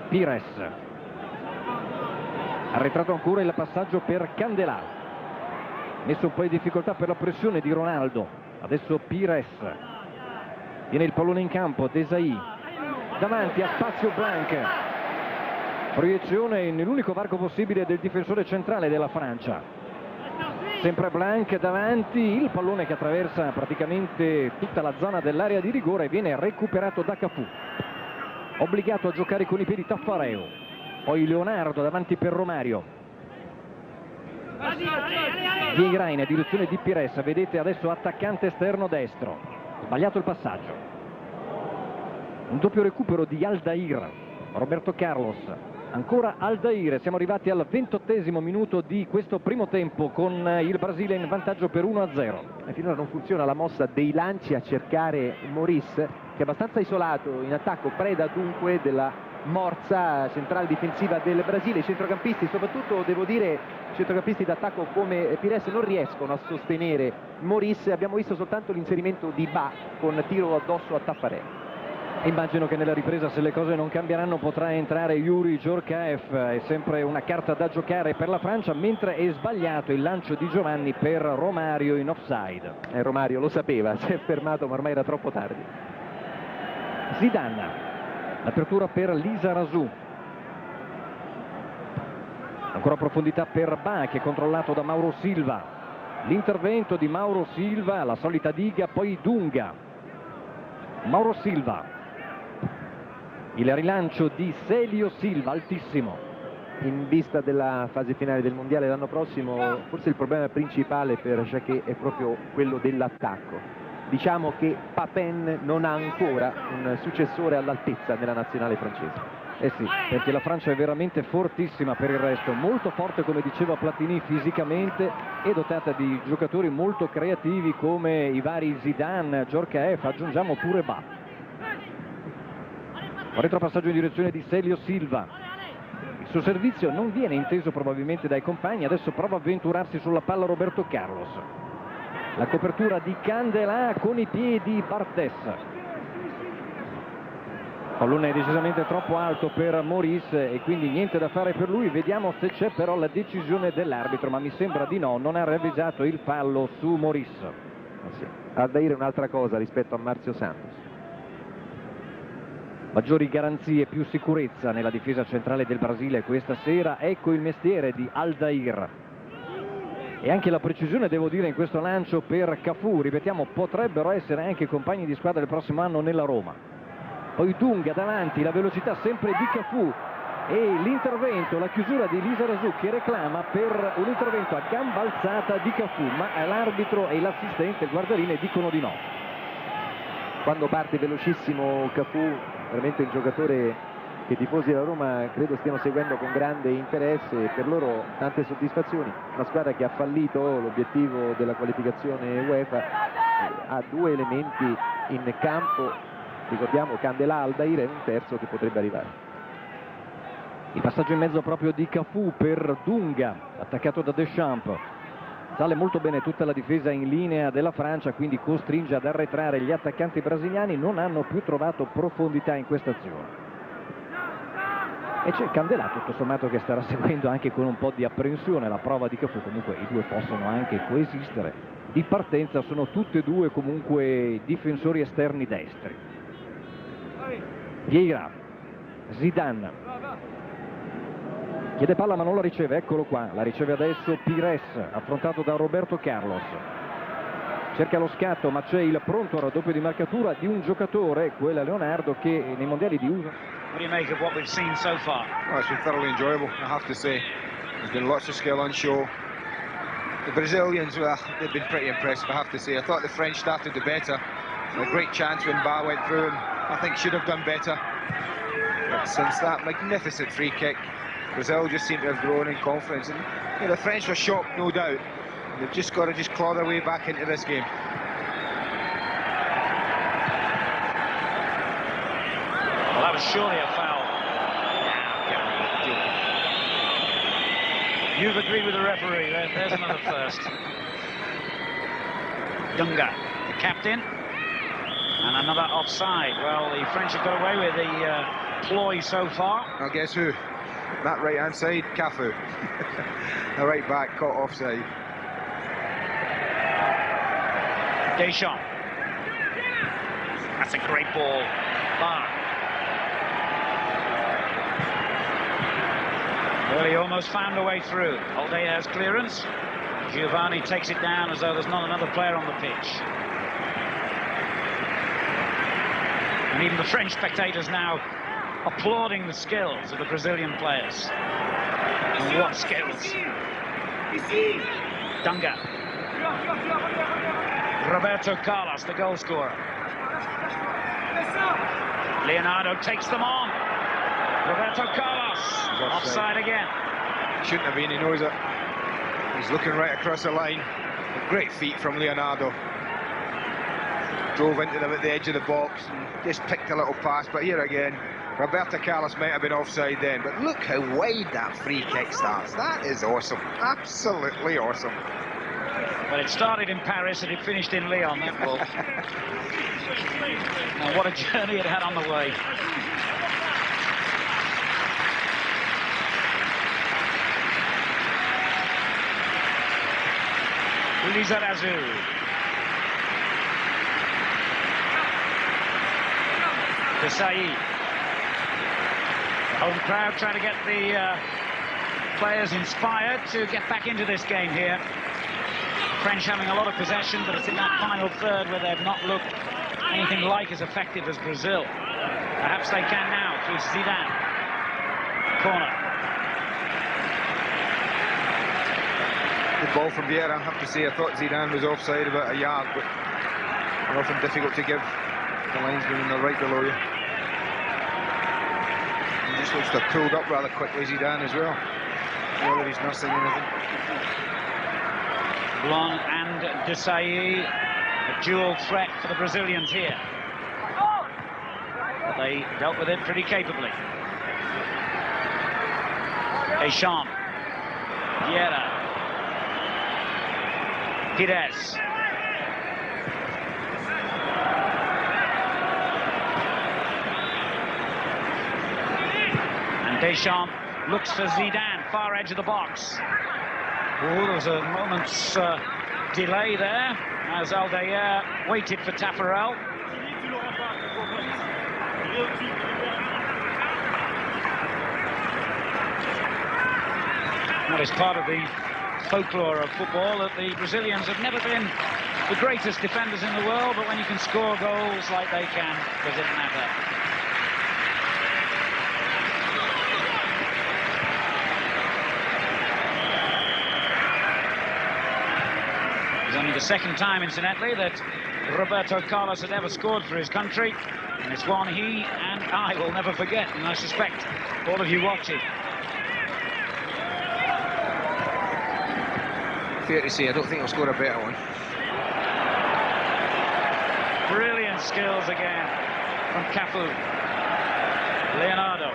[SPEAKER 1] Pires, arretrato ancora il passaggio per Candelà, messo un po' in difficoltà per la pressione di Ronaldo. Adesso Pires, viene il pallone in campo, Desailly davanti a spazio Blanc, proiezione nell'unico varco possibile del difensore centrale della Francia, sempre Blanc davanti, il pallone che attraversa praticamente tutta la zona dell'area di rigore, viene recuperato da Cafu, obbligato a giocare con i piedi Taffareo, poi Leonardo davanti per Romario, Vieira in direzione di Pires, vedete adesso attaccante esterno destro, sbagliato il passaggio, un doppio recupero di Aldair, Roberto Carlos, ancora Aldair. Siamo arrivati al 28° minuto di questo primo tempo con il Brasile in vantaggio per 1-0.
[SPEAKER 2] E finora non funziona la mossa dei lanci a cercare Maurice, che è abbastanza isolato in attacco, preda dunque della morsa centrale difensiva del Brasile. I centrocampisti, soprattutto devo dire centrocampisti d'attacco come Pires, non riescono a sostenere Maurice. Abbiamo visto soltanto l'inserimento di Ba con tiro addosso a Taffarel.
[SPEAKER 1] Immagino che nella ripresa, se le cose non cambieranno, potrà entrare Yuri Djorkaeff. È sempre una carta da giocare per la Francia, mentre è sbagliato il lancio di Giovanni per Romario in offside.
[SPEAKER 2] Romario lo sapeva, si è fermato ma ormai era troppo tardi.
[SPEAKER 1] Zidane, l'apertura per Lizarazu, ancora profondità per Ba, che è controllato da Mauro Silva. L'intervento di Mauro Silva, la solita diga, poi Dunga. Mauro Silva, il rilancio di Celio Silva, altissimo.
[SPEAKER 2] In vista della fase finale del mondiale l'anno prossimo, forse il problema principale per Jacquet è proprio quello dell'attacco. Diciamo che Papin non ha ancora un successore all'altezza nella nazionale francese.
[SPEAKER 1] Eh sì, perché la Francia è veramente fortissima per il resto, molto forte come diceva Platini fisicamente e dotata di giocatori molto creativi come i vari Zidane, Djorkaeff, aggiungiamo pure Ba. Retropassaggio in direzione di Celio Silva. Il suo servizio non viene inteso probabilmente dai compagni, adesso prova a avventurarsi sulla palla Roberto Carlos. La copertura di Candelà con i piedi Barthez. Pallone è decisamente troppo alto per Maurice e quindi niente da fare per lui. Vediamo se c'è però la decisione dell'arbitro, ma mi sembra di no, non ha ravvisato il fallo su Maurice.
[SPEAKER 2] Sì. Ha da dire un'altra cosa rispetto a Marzio Santos.
[SPEAKER 1] Maggiori garanzie, più sicurezza nella difesa centrale del Brasile questa sera. Ecco il mestiere di Aldair. E anche la precisione, devo dire, in questo lancio per Cafu. Ripetiamo, potrebbero essere anche compagni di squadra il prossimo anno nella Roma. Poi Dunga davanti, la velocità sempre di Cafu. E l'intervento, la chiusura di Lizarazu che reclama per un intervento a gamba alzata di Cafu. Ma l'arbitro e l'assistente, il guardaline, dicono di no.
[SPEAKER 2] Quando parte velocissimo Cafu, veramente il giocatore che i tifosi della Roma credo stiano seguendo con grande interesse, e per loro tante soddisfazioni. Una squadra che ha fallito l'obiettivo della qualificazione UEFA, ha due elementi in campo, ricordiamo Candelà, Aldair e un terzo che potrebbe arrivare.
[SPEAKER 1] Il passaggio in mezzo proprio di Cafu per Dunga, attaccato da Deschamps. Sale molto bene tutta la difesa in linea della Francia, quindi costringe ad arretrare gli attaccanti brasiliani. Non hanno più trovato profondità in questa azione. E c'è Candelà tutto sommato che starà seguendo anche con un po' di apprensione la prova di Cafu. Comunque i due possono anche coesistere. Di partenza sono tutti e due comunque difensori esterni destri. Vieira, Zidane chiede palla ma non la riceve, eccolo qua, la riceve adesso Pires, affrontato da Roberto Carlos. Cerca lo scatto ma c'è il pronto raddoppio di marcatura di un giocatore, quella Leonardo, che nei mondiali di USA.
[SPEAKER 3] What do you make of what we've seen so far?
[SPEAKER 4] Oh, it's been thoroughly enjoyable, I have to say. There's been lots of skill on show. The Brazilians, well, they've been pretty impressive, I have to say. I thought the French started the better. A great chance when Ba went through, and I think should have done better. But since that magnificent free kick, Brazil just seem to have grown in confidence. And you know, the French were shocked, no doubt. They've just got to claw their way back into this game.
[SPEAKER 3] Well, that was surely a foul. You've agreed with the referee. There's another first. Dunga, the captain. And another offside. Well, the French have got away with the ploy so far.
[SPEAKER 4] Now guess who? That right-hand side, Cafu. The right back caught offside.
[SPEAKER 3] Deschamps. That's a great ball. Ba. Well, he almost found a way through. Aldair's clearance. Giovanni takes it down as though there's not another player on the pitch. And even the French spectators now applauding the skills of the Brazilian players. And what skills! Dunga. Roberto Carlos, the goal scorer. Leonardo takes them on. Roberto Carlos, offside again.
[SPEAKER 4] Shouldn't have been, he knows it. He's looking right across the line. Great feet from Leonardo. drove into them at the edge of the box and just picked a little pass. But here again, Roberto Carlos might have been offside then, but look how wide that free kick starts. That is awesome, absolutely awesome.
[SPEAKER 3] Well, it started in Paris and it finished in Lyon, that ball. And what a journey it had on the way. Lizarazu. Desailly. The home crowd trying to get the players inspired to get back into this game here. The French having a lot of possession, but it's in that final third where they've not looked anything like as effective as Brazil. Perhaps they can now through Zidane. Corner.
[SPEAKER 4] Good ball from Vieira. I have to say, I thought Zidane was offside about a yard, but often difficult to give the linesman in the right below you. He just looks to have pulled up rather quickly, Zidane, as well. Whether he's nursing anything.
[SPEAKER 3] Blanc and Desailly, a dual threat for the Brazilians here. But they dealt with it pretty capably. Deschamps. Vieira. Pires. And Deschamps looks for Zidane, far edge of the box. Oh, there was a moment's delay there as Aldair waited for Taffarel. That is part of the folklore of football, that the Brazilians have never been the greatest defenders in the world, but when you can score goals like they can, does it matter? It's only the second time, incidentally, that Roberto Carlos has ever scored for his country, and it's one he and I will never forget, and I suspect all of you watching.
[SPEAKER 4] Fair to say, I don't think he'll score a better one.
[SPEAKER 3] Brilliant skills again from Cafu. Leonardo.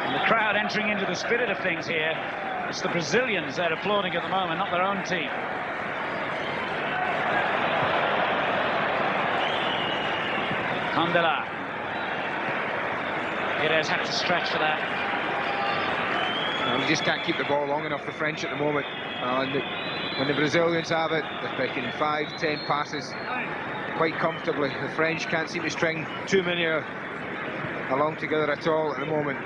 [SPEAKER 3] And the crowd entering into the spirit of things here. It's the Brazilians they're applauding at the moment, not their own team. Candela. Pires had to stretch for that.
[SPEAKER 4] We just can't keep the ball long enough, the French, at the moment. When the Brazilians have it, they're picking 5-10 passes quite comfortably. The French can't seem to string too many along together at all at the moment.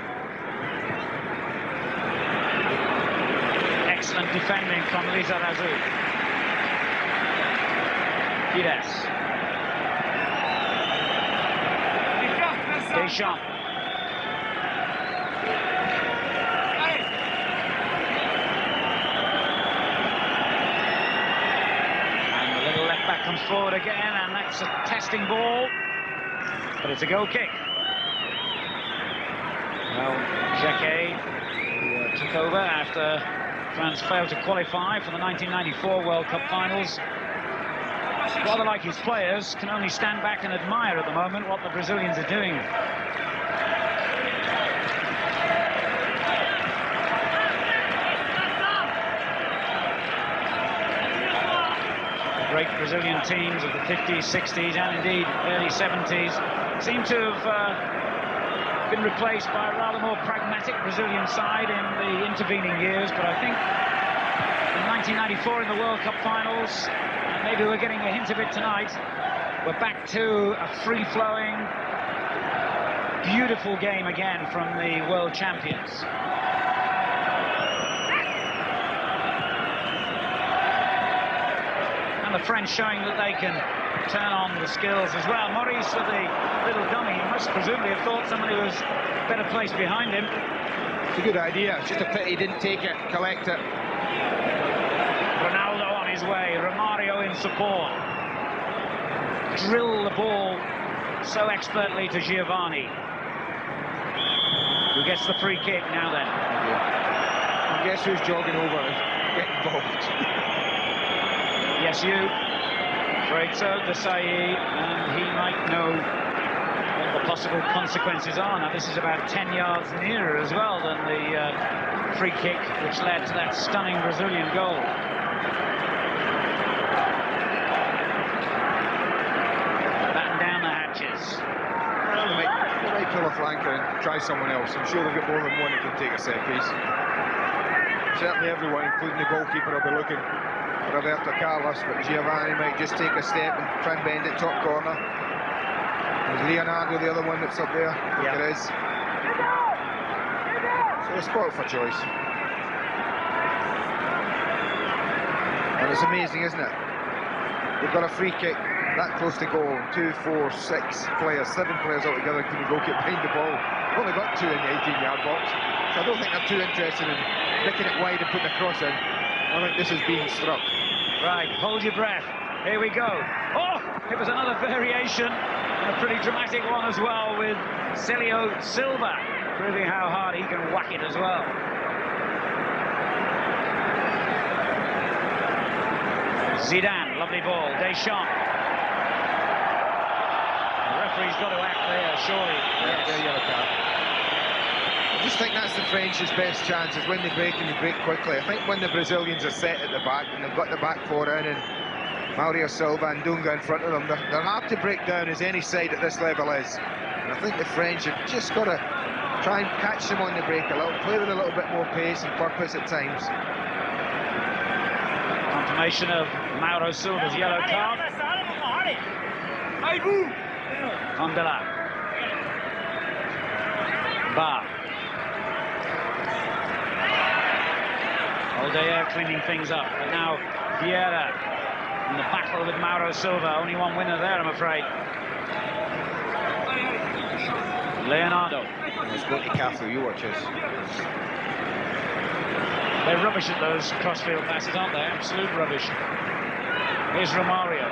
[SPEAKER 3] Excellent defending from Lizarazu. Pires. Deschamps. Comes forward again, and that's a testing ball, but it's a goal kick. Well, Jacquet, who took over after France failed to qualify for the 1994 World Cup finals, rather like his players, can only stand back and admire at the moment what the Brazilians are doing. Great Brazilian teams of the 50s, 60s, and indeed early 70s seem to have been replaced by a rather more pragmatic Brazilian side in the intervening years. But I think in 1994 in the World Cup finals, and maybe we're getting a hint of it tonight, we're back to a free-flowing, beautiful game again from the world champions. The French showing that they can turn on the skills as well. Maurice with the little dummy, he must presumably have thought somebody was better placed behind him.
[SPEAKER 4] It's a good idea, it's just a pity he didn't take it, collect it.
[SPEAKER 3] Ronaldo on his way, Romario in support. Drill the ball so expertly to Giovanni, who gets the free kick now then.
[SPEAKER 4] Yeah. And guess who's jogging over and getting involved?
[SPEAKER 3] Yes, you. afraid so, Desailly, and he might know what the possible consequences are. Now, this is about 10 yards nearer as well than the free kick which led to that stunning Brazilian goal. Batten down the hatches.
[SPEAKER 4] Well, they might pull a flanker and try someone else. I'm sure they've got more than one that can take a set piece. Certainly everyone, including the goalkeeper, will be looking for Roberto Carlos, but Giovanni might just take a step and try and bend it top corner. There's Leonardo, the other one that's up there. I think it is. So they're spoiled for choice. And it's amazing, isn't it? They've got a free kick that close to goal. 2, 4, 6 players, 7 players altogether, including the goalkeeper behind the ball. They've only got 2 in the 18-yard box, so I don't think they're too interested in nicking it wide and putting a cross in. I think this is being struck.
[SPEAKER 3] Right, hold your breath. Here we go. Oh, it was another variation, and a pretty dramatic one as well, with Celio Silva proving how hard he can whack it as well. Zidane, lovely ball. Deschamps. The referee's got to act there, surely.
[SPEAKER 4] Yeah, yellow card. I just think that's the French's best chance, is when they break and they break quickly. I think when the Brazilians are set at the back and they've got the back four in and Mauro Silva and Dunga in front of them, they're hard to break down, as any side at this level is. And I think the French have just got to try and catch them on the break a little, play with a little bit more pace and purpose at times.
[SPEAKER 3] Confirmation of Mauro Silva's yellow card. Condela. Bar. Aldeia cleaning things up, but now Vieira in the battle with Mauro Silva. Only one winner there, I'm afraid. Leonardo.
[SPEAKER 4] Let's go to Cafu, you watch this.
[SPEAKER 3] They're rubbish at those crossfield passes, aren't they? Absolute rubbish. Here's Romario.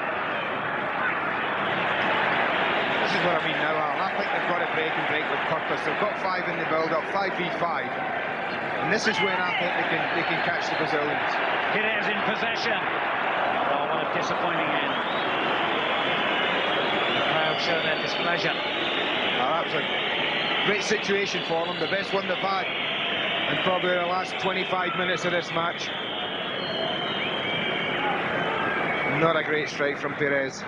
[SPEAKER 4] This is what I mean now, Alan. I think they've got to break and break with purpose. They've got 5 in the build-up, 5v5. And this is when I think they can catch the Brazilians.
[SPEAKER 3] Pires in possession. Oh, what a disappointing end. The crowd show their displeasure.
[SPEAKER 4] That was a great situation for them, the best one they've had in probably the last 25 minutes of this match. Not a great strike from Pires.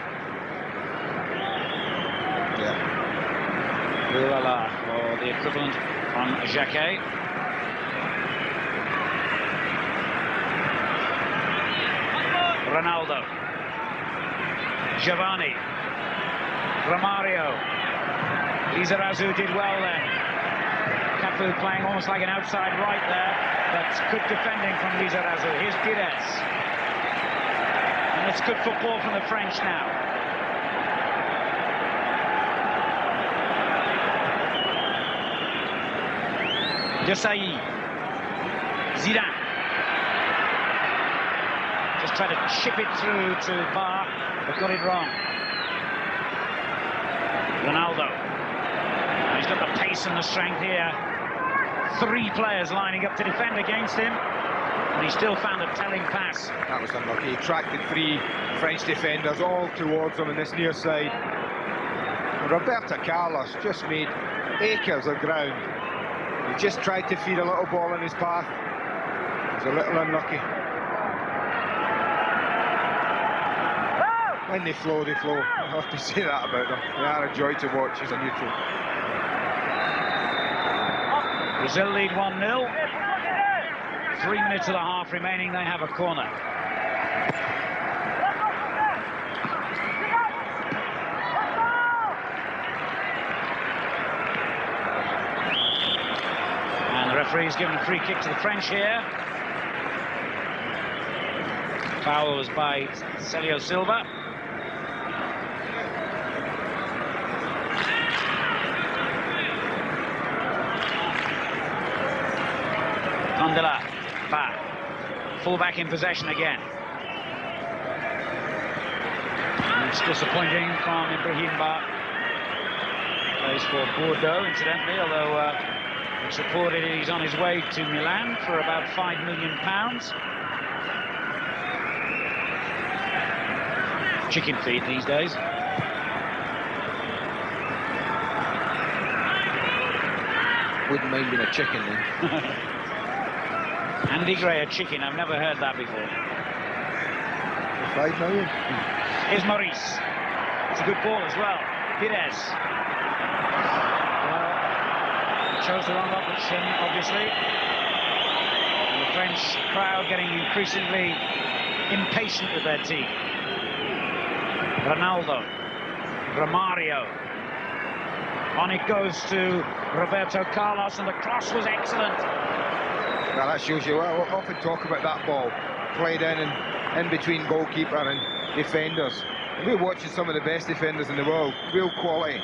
[SPEAKER 4] Yeah.
[SPEAKER 3] Ulala, or the equivalent from Jacquet. Ronaldo. Giovanni. Romario. Lizarazu did well then. Cafu playing almost like an outside right there. That's good defending from Lizarazu. Here's Pires. And it's good football from the French now. Desailly. Zidane. Just tried to chip it through to Bar, but got it wrong. Ronaldo. He's got the pace and the strength here. 3 players lining up to defend against him, and he still found a telling pass.
[SPEAKER 4] That was unlucky. He attracted 3 French defenders all towards him in this near side. And Roberto Carlos just made acres of ground. He just tried to feed a little ball in his path. He was a little unlucky. When they flow, they flow. I have to say that about them. They are a joy to watch as a neutral.
[SPEAKER 3] Brazil lead 1-0. 3 minutes of the half remaining. They have a corner. And the referee's given a free kick to the French here. Foul was by Celio Silva. Condela, Ba, full-back in possession again. And it's disappointing from Ibrahim Ba. Plays for Bordeaux, incidentally, although it's reported he's on his way to Milan for about £5 million. chicken feed these days.
[SPEAKER 4] Wouldn't mind being a chicken then.
[SPEAKER 3] Andy Gray, a chicken. I've never heard that before.
[SPEAKER 4] For $5 million.
[SPEAKER 3] Here's Maurice. It's a good ball as well. Pires. Well, he chose the wrong option, obviously. And the French crowd getting increasingly impatient with their team. Ronaldo. Romario. On it goes to Roberto Carlos, and the cross was excellent.
[SPEAKER 4] Well, that shows you. Well, we'll often talk about that ball played in between goalkeeper and defenders. We're watching some of the best defenders in the world, real quality.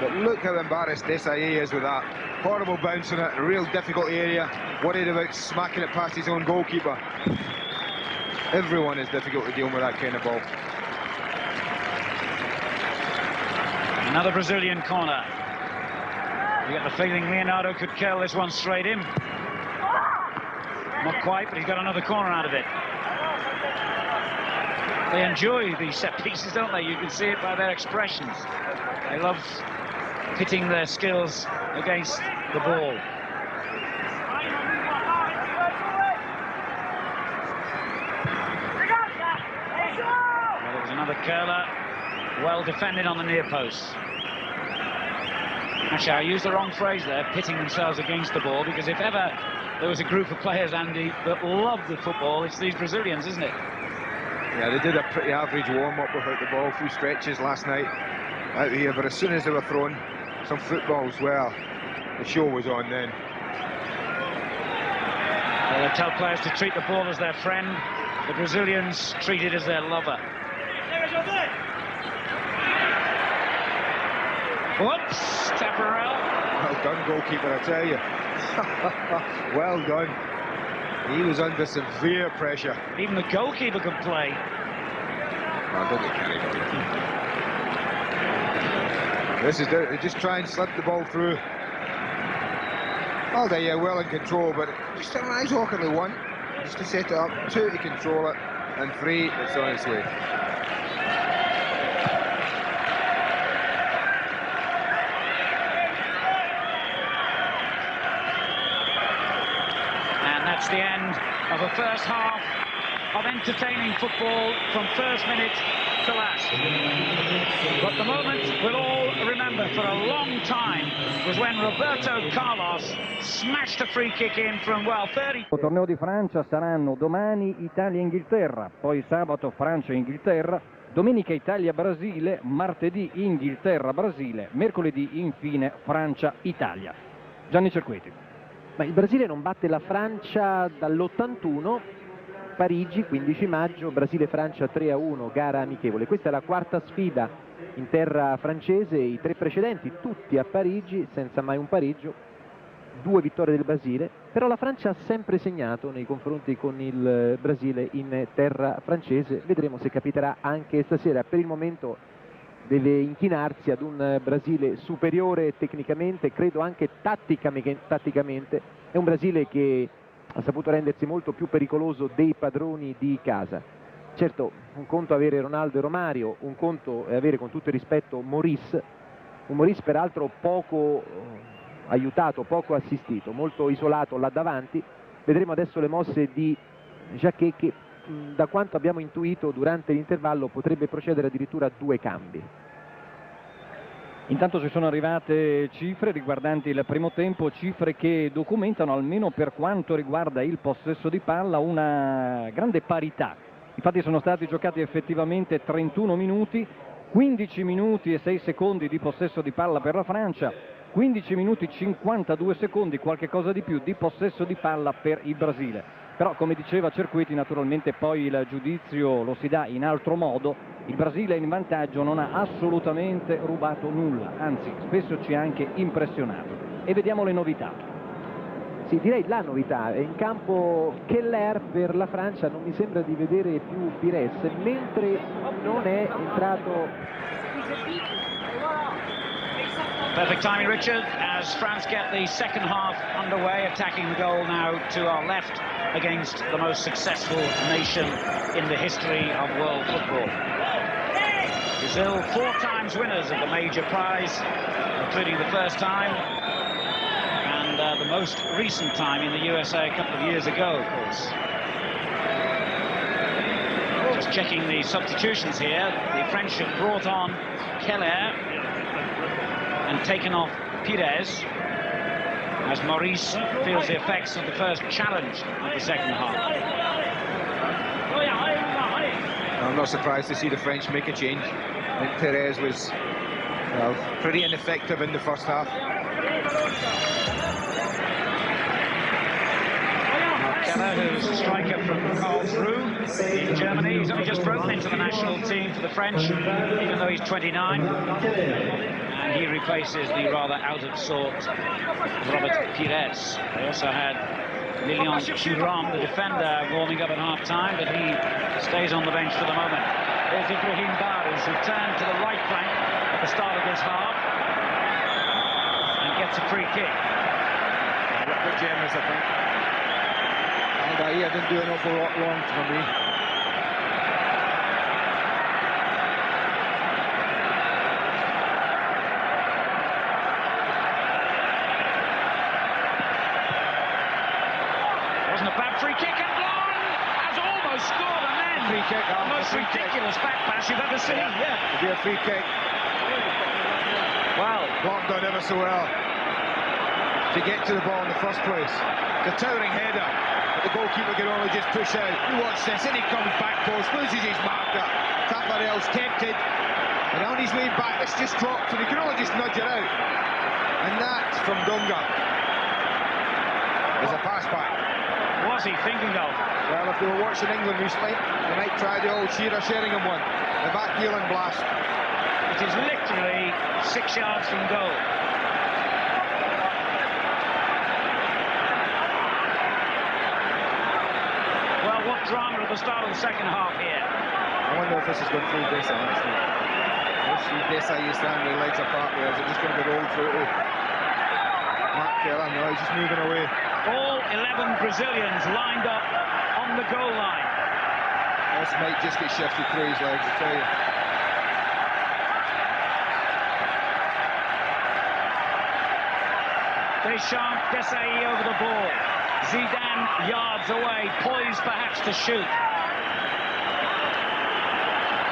[SPEAKER 4] But look how embarrassed Desailly is with that. Horrible bounce in it, a real difficult area. Worried about smacking it past his own goalkeeper. Everyone is difficult to deal with that kind of ball.
[SPEAKER 3] Another Brazilian corner. You get the feeling Leonardo could curl this one straight in. Not quite, but he's got another corner out of it. They enjoy these set pieces, don't they? You can see it by their expressions. They love pitting their skills against the ball. Well, there was another curler, well defended on the near post. Actually, I used the wrong phrase there, pitting themselves against the ball, because if ever there was a group of players, Andy, that love the football, it's these Brazilians, isn't it?
[SPEAKER 4] Yeah, they did a pretty average warm-up without the ball, a few stretches last night out here, but as soon as they were thrown some footballs, well, the show was on then.
[SPEAKER 3] Well, they tell players to treat the ball as their friend. The Brazilians treat it as their lover. Whoops, Taparel.
[SPEAKER 4] Well done, goalkeeper, I tell you. Well done. He was under severe pressure.
[SPEAKER 3] Even the goalkeeper could play.
[SPEAKER 4] Oh, don't get carried away. This is it. They just try and slip the ball through. Oh, they're well in control, but just a nice awkwardly one, just to set it up, 2 to control it, and 3, it's on its way.
[SPEAKER 3] That's the end of the first half of entertaining football from first minute to last. But the moment we'll all remember for a long time was when Roberto Carlos smashed a free kick in from, well, 30.
[SPEAKER 1] Il torneo di Francia saranno domani Italia e Inghilterra, poi sabato Francia e Inghilterra, domenica Italia-Brasile, martedì Inghilterra-Brasile, mercoledì infine Francia-Italia. Gianni Cerqueti.
[SPEAKER 2] Ma il Brasile non batte la Francia dall'81, Parigi 15 maggio, Brasile-Francia 3-1, gara amichevole. Questa è la quarta sfida in terra francese, i 3 precedenti tutti a Parigi senza mai un pareggio, 2 vittorie del Brasile, però la Francia ha sempre segnato nei confronti con il Brasile in terra francese. Vedremo se capiterà anche stasera. Per il momento deve inchinarsi ad un Brasile superiore tecnicamente, credo anche tatticamente. È un Brasile che ha saputo rendersi molto più pericoloso dei padroni di casa. Certo, un conto avere Ronaldo e Romario, un conto è avere, con tutto il rispetto, Maurice, un Maurice peraltro poco aiutato, poco assistito, molto isolato là davanti. Vedremo adesso le mosse di Jacquet, che da quanto abbiamo intuito durante l'intervallo potrebbe procedere addirittura a 2 cambi.
[SPEAKER 1] Intanto ci sono arrivate cifre riguardanti il primo tempo, cifre che documentano, almeno per quanto riguarda il possesso di palla, una grande parità. Infatti sono stati giocati effettivamente 31 minuti, 15 minuti e 6 secondi di possesso di palla per la Francia, 15 minuti 52 secondi, qualche cosa di più, di possesso di palla per il Brasile. Però, come diceva Cerqueti, naturalmente poi il giudizio lo si dà in altro modo. Il Brasile in vantaggio non ha assolutamente rubato nulla, anzi spesso ci ha anche impressionato. E vediamo le novità.
[SPEAKER 2] Sì, direi la novità è in campo Keller per la Francia. Non mi sembra di vedere più Pires, mentre non è entrato.
[SPEAKER 3] Perfect timing, Richard, as France get the second half underway, attacking the goal now to our left against the most successful nation in the history of world football. Brazil 4 times winners of the major prize, including the first time and the most recent time in the USA a couple of years ago, of course. Just checking the substitutions here. The French have brought on Keller and taken off Pires, as Maurice feels the effects of the first challenge of the second half.
[SPEAKER 4] I'm not surprised to see the French make a change. I think Pires was pretty ineffective in the first half.
[SPEAKER 3] Keller, who's a striker from Karlsruhe in Germany. He's only just broken into the national team for the French, even though he's 29. And he replaces the rather out-of-sort Robert Pires. They also had Lilian Thuram, the defender, warming up at half-time, but he stays on the bench for the moment. There's Ibrahim Bar, who's returned to the right flank at the start of this half and gets a free kick.
[SPEAKER 4] Good generous, I think. And he didn't do an awful lot wrong for me.
[SPEAKER 3] Wasn't a bad free kick, and Blanc has almost scored, and then
[SPEAKER 4] Free kick,
[SPEAKER 3] the most ridiculous back pass you've ever seen. Yeah.
[SPEAKER 4] It'll be a free kick.
[SPEAKER 3] Wow.
[SPEAKER 4] Blanc done ever so well to get to the ball in the first place. The towering header, but the goalkeeper can only just push out. You watch this, and he comes back post, loses his marker. Tafarel's tempted, and on his way back, it's just dropped, and he can only just nudge it out. And that, from Dunga, is a pass back.
[SPEAKER 3] What's he thinking of?
[SPEAKER 4] Well, if they were watching England recently, they might try the old Shearer Sheringham one, the back heel and blast.
[SPEAKER 3] It is literally 6 yards from goal. Well, what drama at the start of the second half here.
[SPEAKER 4] I wonder if this is going through Desai, honestly. Let's see Desai standing with legs apart there. Is it just going to be rolled through to Mark Keller? No, he's just moving away.
[SPEAKER 3] All 11 Brazilians lined up on the goal line.
[SPEAKER 4] This might just get shifted through his legs, I tell you.
[SPEAKER 3] Deschamps, Desai over the ball. Zidane yards away, poised perhaps to shoot.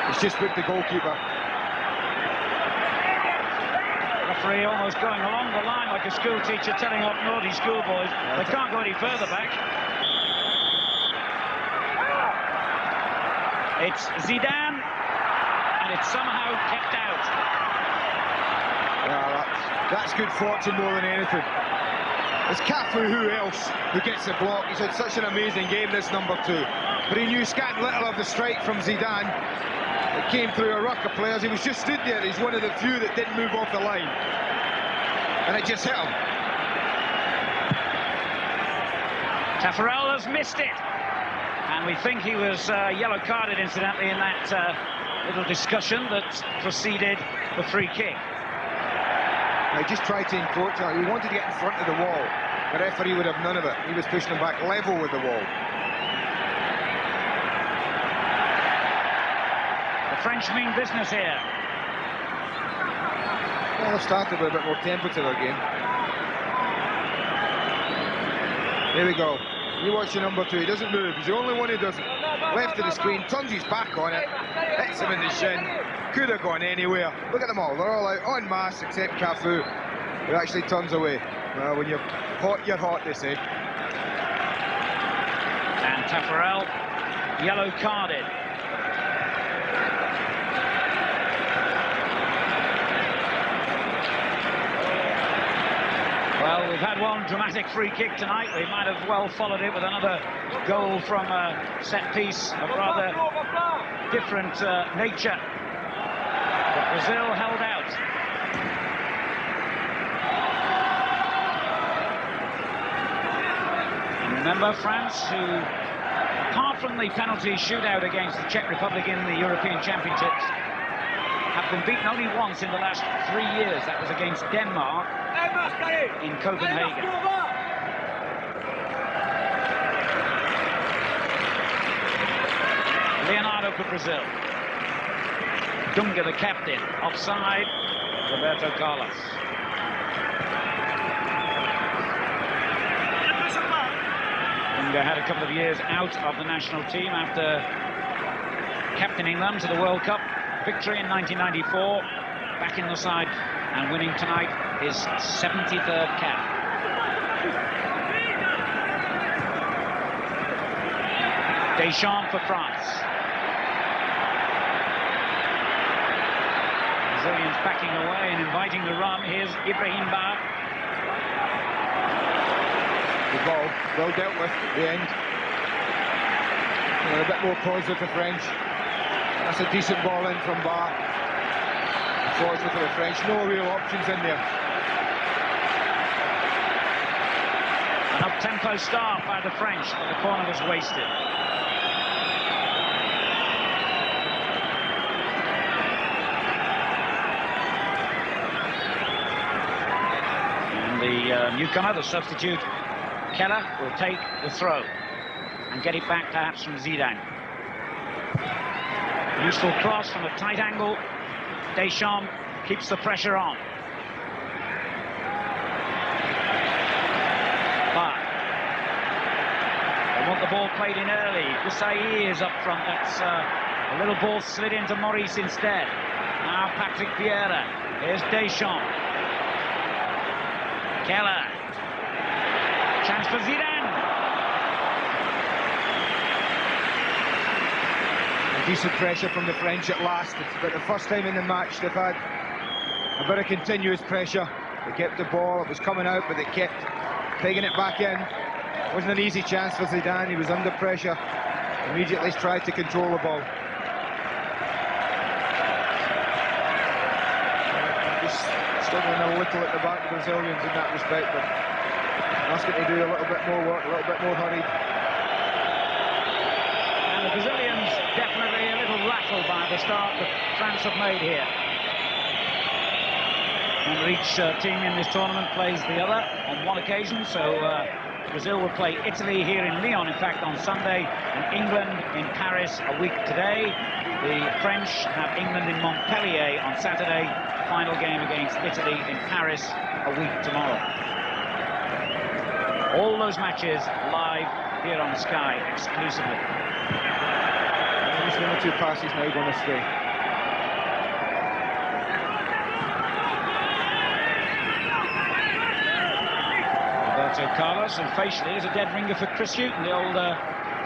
[SPEAKER 4] He's just with the goalkeeper.
[SPEAKER 3] Referee almost going along the line like a school teacher telling off naughty schoolboys. They can't go any further back. It's Zidane, and it's somehow kept out.
[SPEAKER 4] Well, that's good fortune more than anything. It's Cafu, who else, who gets the block. He's had such an amazing game, this number 2. But he knew scant little of the strike from Zidane. It came through a ruck of players. He was just stood there. He's one of the few that didn't move off the line. And it just hit him.
[SPEAKER 3] Tafarel has missed it. And we think he was yellow carded, incidentally, in that little discussion that preceded the free kick.
[SPEAKER 4] He just tried to encroach on it. He wanted to get in front of the wall. The referee would have none of it. He was pushing him back level with the wall.
[SPEAKER 3] The French mean business here.
[SPEAKER 4] Well, they've started with a bit more tempo to their game. There we go. You watch the number 2. He doesn't move. He's the only one who doesn't. Left of the screen, turns his back on it, hits him in the shin. Could have gone anywhere. Look at them all. They're all out en masse except Cafu, who actually turns away. Well, when you're hot, they say.
[SPEAKER 3] And Tafarel, yellow carded. Well, we've had one dramatic free kick tonight. We might have well followed it with another goal from a set piece of rather different nature. But Brazil held out. And remember, France, who, apart from the penalty shootout against the Czech Republic in the European Championships, have been beaten only once in the last 3 years. That was against Denmark in Copenhagen. Leonardo for Brazil. Dunga, the captain, offside. Roberto Carlos. Dunga had a couple of years out of the national team after captaining them to the World Cup victory in 1994. Back in the side and winning tonight his 73rd cap. Deschamps for France. Brazilians backing away and inviting the run. Here's Ibrahim Ba.
[SPEAKER 4] The ball well dealt with at the end. A bit more positive for French. That's a decent ball in from Ba. Unfortunately for the French, no real options in there.
[SPEAKER 3] An up-tempo start by the French, but the corner was wasted. And the newcomer, the substitute, Keller, will take the throw and get it back perhaps from Zidane. Useful cross from a tight angle. Deschamps keeps the pressure on. But they want the ball played in early. Desailly is up front. That's a little ball slid into Maurice instead. Now Patrick Vieira. Here's Deschamps. Keller. Chance for Zidane.
[SPEAKER 4] Decent pressure from the French at last. It's about the first time in the match they've had a bit of continuous pressure. They kept the ball, it was coming out, but they kept taking it back in. It wasn't an easy chance for Zidane, he was under pressure. Immediately tried to control the ball. Just struggling a little at the back, the Brazilians in that respect, but asking to do a little bit more work, a little bit more hurried.
[SPEAKER 3] And the Brazilians definitely a little rattled by the start that France have made here. Remember, each team in this tournament plays the other on one occasion, so Brazil will play Italy here in Lyon, in fact, on Sunday, and England in Paris a week today. The French have England in Montpellier on Saturday, final game against Italy in Paris a week tomorrow. All those matches live here on Sky exclusively.
[SPEAKER 4] Just one or two passes now going astray.
[SPEAKER 3] Roberto Carlos, and facially is a dead ringer for Chris Hughton, the old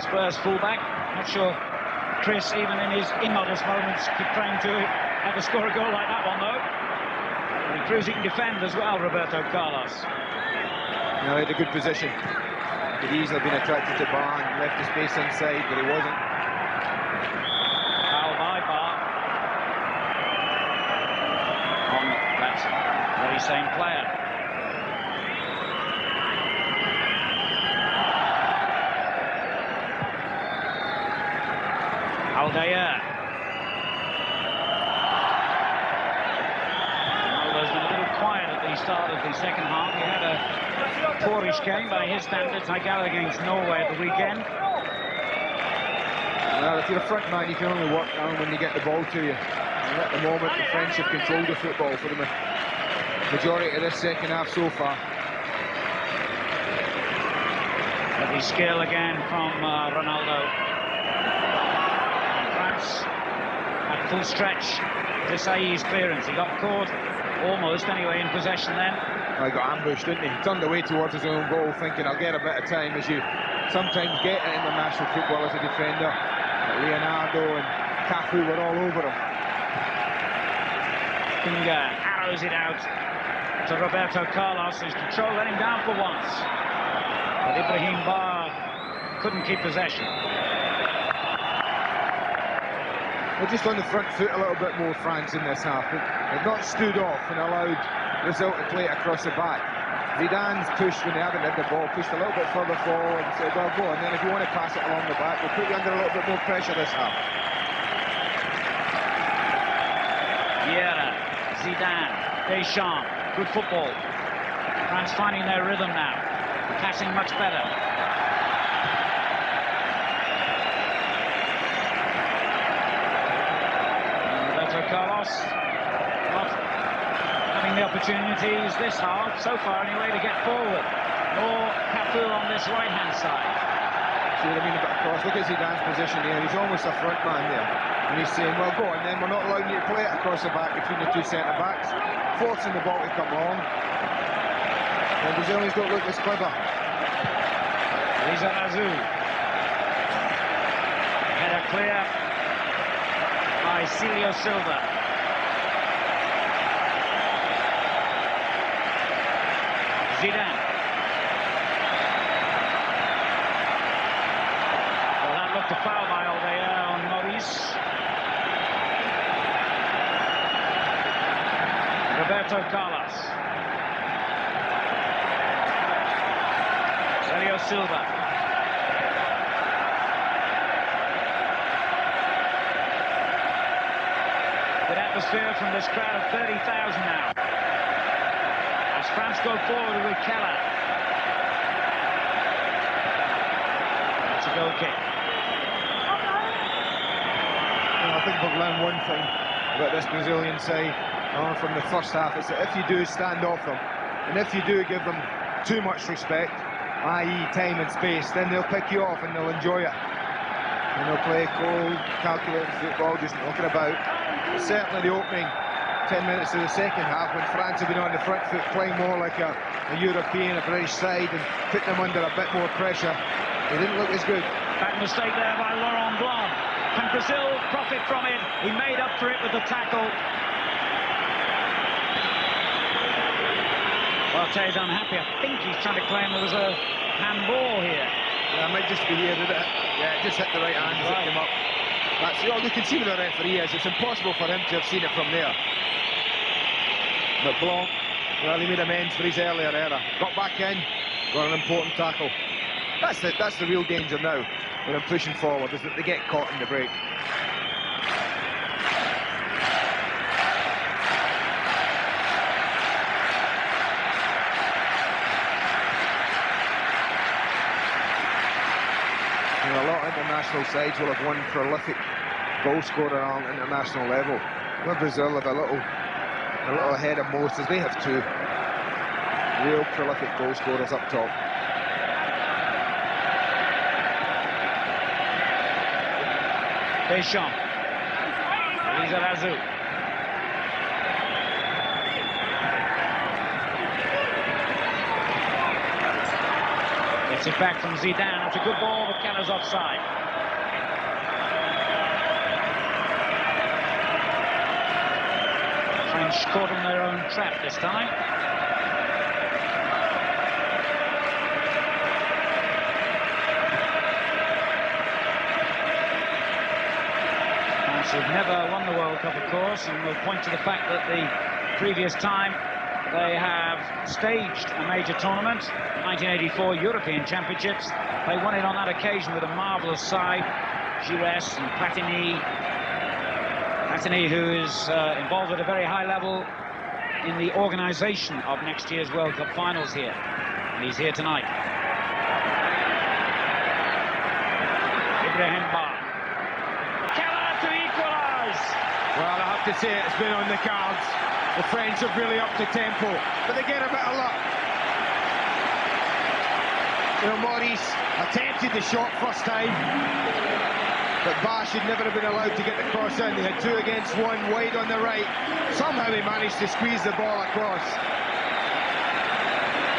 [SPEAKER 3] Spurs fullback. Not sure Chris, even in his immodest moments, could claim to ever score a goal like that one, though. And he proves he can defend as well, Roberto Carlos.
[SPEAKER 4] No, he had a good position. He could easily have been attracted to Bar and left the space inside, but he wasn't.
[SPEAKER 3] On that very same player. Aldair. Ronaldo's been a little quiet at the start of the second half. He had a poorish game by his standards, I gather, against Norway at the weekend.
[SPEAKER 4] Well, if you're a front man, you can only work down when you get the ball to you. And at the moment, the French have controlled the football for the majority of this second half so far.
[SPEAKER 3] Lovely skill again from Ronaldo. And France at full stretch. Desailly's clearance. He got caught, almost anyway, in possession then.
[SPEAKER 4] Well, he got ambushed, didn't he? He turned away towards his own goal, thinking, I'll get a bit of time, as you sometimes get in international football as a defender. Leonardo and Cafu were all over him.
[SPEAKER 3] Dunga arrows it out to Roberto Carlos, whose control let him down for once. But Ibrahim Ba couldn't keep possession.
[SPEAKER 4] They're just on the front foot a little bit more, France, in this half. They've not stood off and allowed Brazil to play it across the back. Zidane's pushed when they haven't had the ball, pushed a little bit further forward and said, well, go on, then if you want to pass it along the back, we'll put you under a little bit more pressure this half.
[SPEAKER 3] Vieira, Zidane, Deschamps, good football. France finding their rhythm now, passing much better. And Roberto opportunities this half, so far anyway, to get forward. More Cafu on this right-hand side.
[SPEAKER 4] See what I mean about cross? Look at Zidane's position here. He's almost a front man there. And he's saying, well, go on then, we're not allowing you to play it across the back between the two centre-backs. Forcing the ball to come on. The Brazilians don't look as clever.
[SPEAKER 3] Riza Razou. Header clear by Celio Silva. Zidane. Well, that looked a foul by Alvear on Maurice. Roberto Carlos. Celio Silva. Good atmosphere from this crowd of 30,000 now. As France go forward with Keller. That's a goal kick.
[SPEAKER 4] I think we've learned one thing about this Brazilian side from the first half, is that if you do stand off them, and if you do give them too much respect, i.e. time and space, then they'll pick you off and they'll enjoy it. And they'll play cold, calculating football, just knocking about. But certainly the opening 10 minutes of the second half, when France have been on the front foot, playing more like a European, a British side, and putting them under a bit more pressure, they didn't look as good.
[SPEAKER 3] Back mistake there by Laurent Blanc. Can Brazil profit from it? He made up for it with the tackle. Barthez unhappy. I think he's trying to claim there was a handball here.
[SPEAKER 4] Yeah, it might just be here, did it? Yeah, it just hit the right hand as it came up. That's all you can see with the referee is it's impossible for him to have seen it from there. But Blanc, well, he made amends for his earlier error. Got back in, got an important tackle. That's the real danger now when I'm pushing forward, is that they get caught in the break. A lot of international sides will have one prolific goal scorer on international level. Well, Brazil have a little ahead of most, as they have two real prolific goal scorers up top.
[SPEAKER 3] Deschamps. Riza Razou. Gets it back from Zidane. It's a good ball, but Keller's offside. French caught in their own trap this time. France have never won the World Cup, of course, and we'll point to the fact that the previous time they have staged a major tournament, 1984 European Championships. They won it on that occasion with a marvellous side, Giresse and Platini. Platini, who is involved at a very high level in the organisation of next year's World Cup finals here. And he's here tonight. Ibrahim Ba. Keller to equalise!
[SPEAKER 4] Well, I have to say it's been on the cards. The French have really upped the tempo, but they get a bit of luck. You know, Maurice attempted the shot first time, but Ba should never have been allowed to get the cross in. They had 2 against 1 wide on the right. Somehow he managed to squeeze the ball across.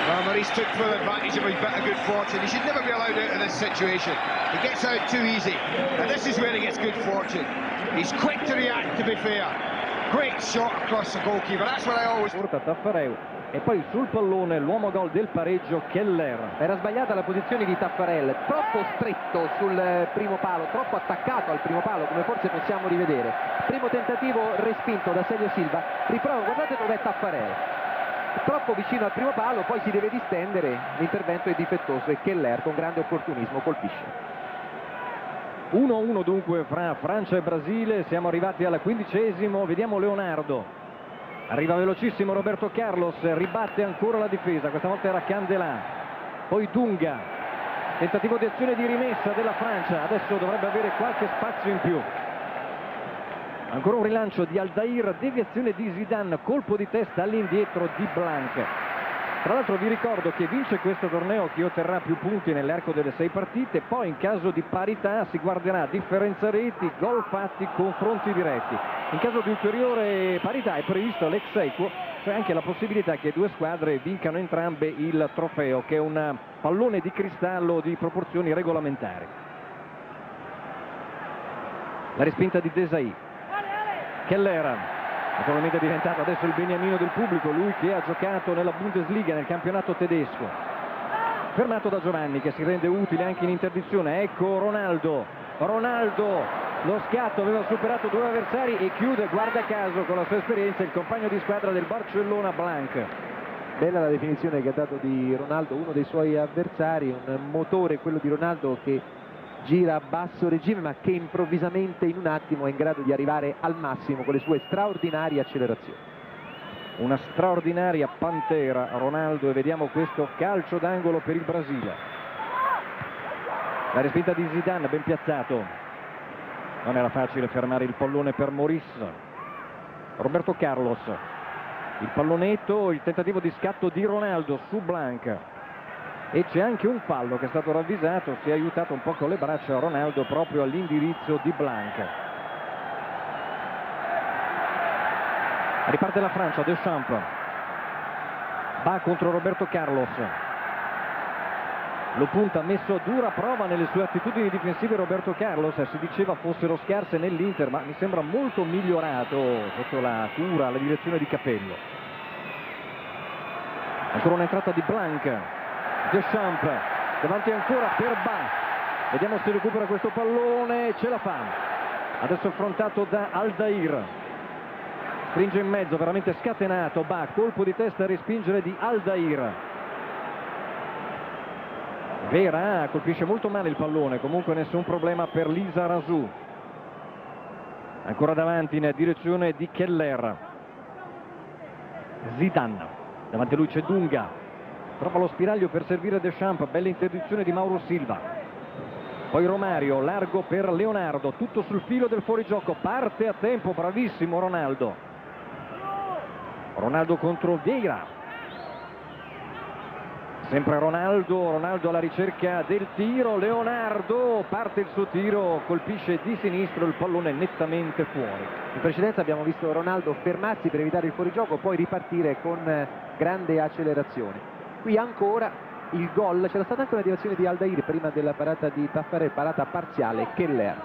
[SPEAKER 4] Well, Maurice took full advantage of his bit of good fortune. He should never be allowed out of this situation. He gets out too easy, and this is where he gets good fortune. He's quick to react, to be fair. Great shot across the goalkeeper. That's what I always...
[SPEAKER 1] Taffarel. E poi sul pallone l'uomo gol del pareggio, Keller.
[SPEAKER 2] Era sbagliata la posizione di Taffarel, troppo stretto sul primo palo, troppo attaccato al primo palo, come forse possiamo rivedere. Primo tentativo respinto da Celio Silva. Riprova, guardate dov'è Taffarel. Troppo vicino al primo palo, poi si deve distendere, l'intervento è difettoso e Keller con grande opportunismo colpisce.
[SPEAKER 1] 1-1 dunque fra Francia e Brasile, siamo arrivati al 15°, vediamo Leonardo. Arriva velocissimo Roberto Carlos, ribatte ancora la difesa, questa volta era Candelà. Poi Dunga, tentativo di azione di rimessa della Francia, adesso dovrebbe avere qualche spazio in più. Ancora un rilancio di Aldair, deviazione di Zidane, colpo di testa all'indietro di Blanc. Tra l'altro vi ricordo che vince questo torneo chi otterrà più punti nell'arco delle 6 partite, poi in caso di parità si guarderà differenza reti, gol fatti, confronti diretti. In caso di ulteriore parità è previsto l'ex equo, cioè anche la possibilità che 2 squadre vincano entrambe il trofeo, che è un pallone di cristallo di proporzioni regolamentari. La respinta di Desailly. Keller, naturalmente è diventato adesso il beniamino del pubblico, lui che ha giocato nella Bundesliga, nel campionato tedesco. Fermato da Giovanni, che si rende utile anche in interdizione. Ecco Ronaldo, lo scatto, aveva superato 2 avversari e chiude, guarda caso, con la sua esperienza, il compagno di squadra del Barcellona, Blanc.
[SPEAKER 2] Bella la definizione che ha dato di Ronaldo, uno dei suoi avversari, un motore, quello di Ronaldo, che gira a basso regime ma che improvvisamente in un attimo è in grado di arrivare al massimo con le sue straordinarie accelerazioni.
[SPEAKER 1] Una straordinaria pantera Ronaldo, e vediamo questo calcio d'angolo per il Brasile. La respinta di Zidane, ben piazzato. Non era facile fermare il pallone per Maurice. Roberto Carlos, il pallonetto, il tentativo di scatto di Ronaldo su Blanc. E c'è anche un fallo che è stato ravvisato, si è aiutato un po' con le braccia Ronaldo proprio all'indirizzo di Blanc. Riparte la Francia, Deschamps va contro Roberto Carlos, lo punta, messo a dura prova nelle sue attitudini difensive Roberto Carlos, si diceva fossero scarse nell'Inter, ma mi sembra molto migliorato sotto la cura, la direzione di Capello. Ancora un'entrata di Blanc. Deschamps davanti ancora per Ba, vediamo se recupera questo pallone, ce la fa, adesso affrontato da Aldair, stringe in mezzo, veramente scatenato Ba, colpo di testa a respingere di Aldair. Vera colpisce molto male il pallone, comunque nessun problema per Lizarazu. Ancora davanti in direzione di Keller. Zidane, davanti a lui c'è Dunga, trova lo spiraglio per servire Deschamps, bella interdizione di Mauro Silva. Poi Romario, largo per Leonardo, tutto sul filo del fuorigioco, parte a tempo, bravissimo Ronaldo. Ronaldo contro Vieira. Sempre Ronaldo alla ricerca del tiro, Leonardo, parte il suo tiro, colpisce di sinistro, il pallone nettamente fuori.
[SPEAKER 2] In precedenza abbiamo visto Ronaldo fermarsi per evitare il fuorigioco, poi ripartire con grande accelerazione. Qui ancora il gol, c'era stata anche una deviazione di Aldair prima della parata di Taffarel, parata parziale, Keller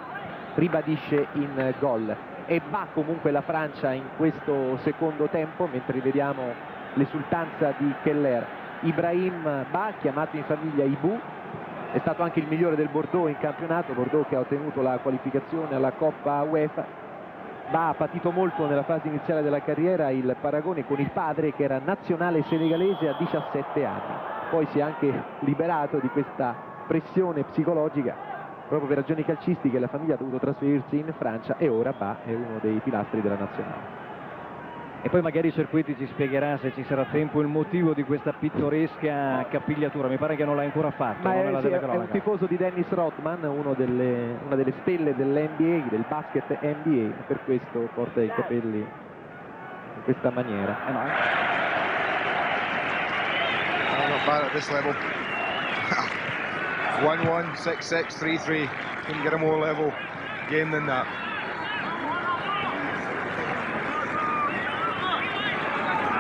[SPEAKER 2] ribadisce in gol. E va comunque la Francia in questo secondo tempo, mentre vediamo l'esultanza di Keller. Ibrahim Ba, chiamato in famiglia Ibu, è stato anche il migliore del Bordeaux in campionato, Bordeaux che ha ottenuto la qualificazione alla Coppa UEFA. Ba ha patito molto nella fase iniziale della carriera, il paragone con il padre che era nazionale senegalese a 17 anni, poi si è anche liberato di questa pressione psicologica, proprio per ragioni calcistiche la famiglia ha dovuto trasferirsi in Francia e ora Ba è uno dei pilastri della nazionale.
[SPEAKER 1] E poi magari Cerqueti ci spiegherà, se ci sarà tempo, il motivo di questa pittoresca capigliatura. Mi pare che non l'ha ancora fatto.
[SPEAKER 2] Ma è un tifoso di Dennis Rodman, una delle stelle dell'NBA, del basket NBA, per questo porta i capelli in questa maniera.
[SPEAKER 4] Not bad at this level. 1-1, 6-6, 3-3. Couldn't get a more level game than that.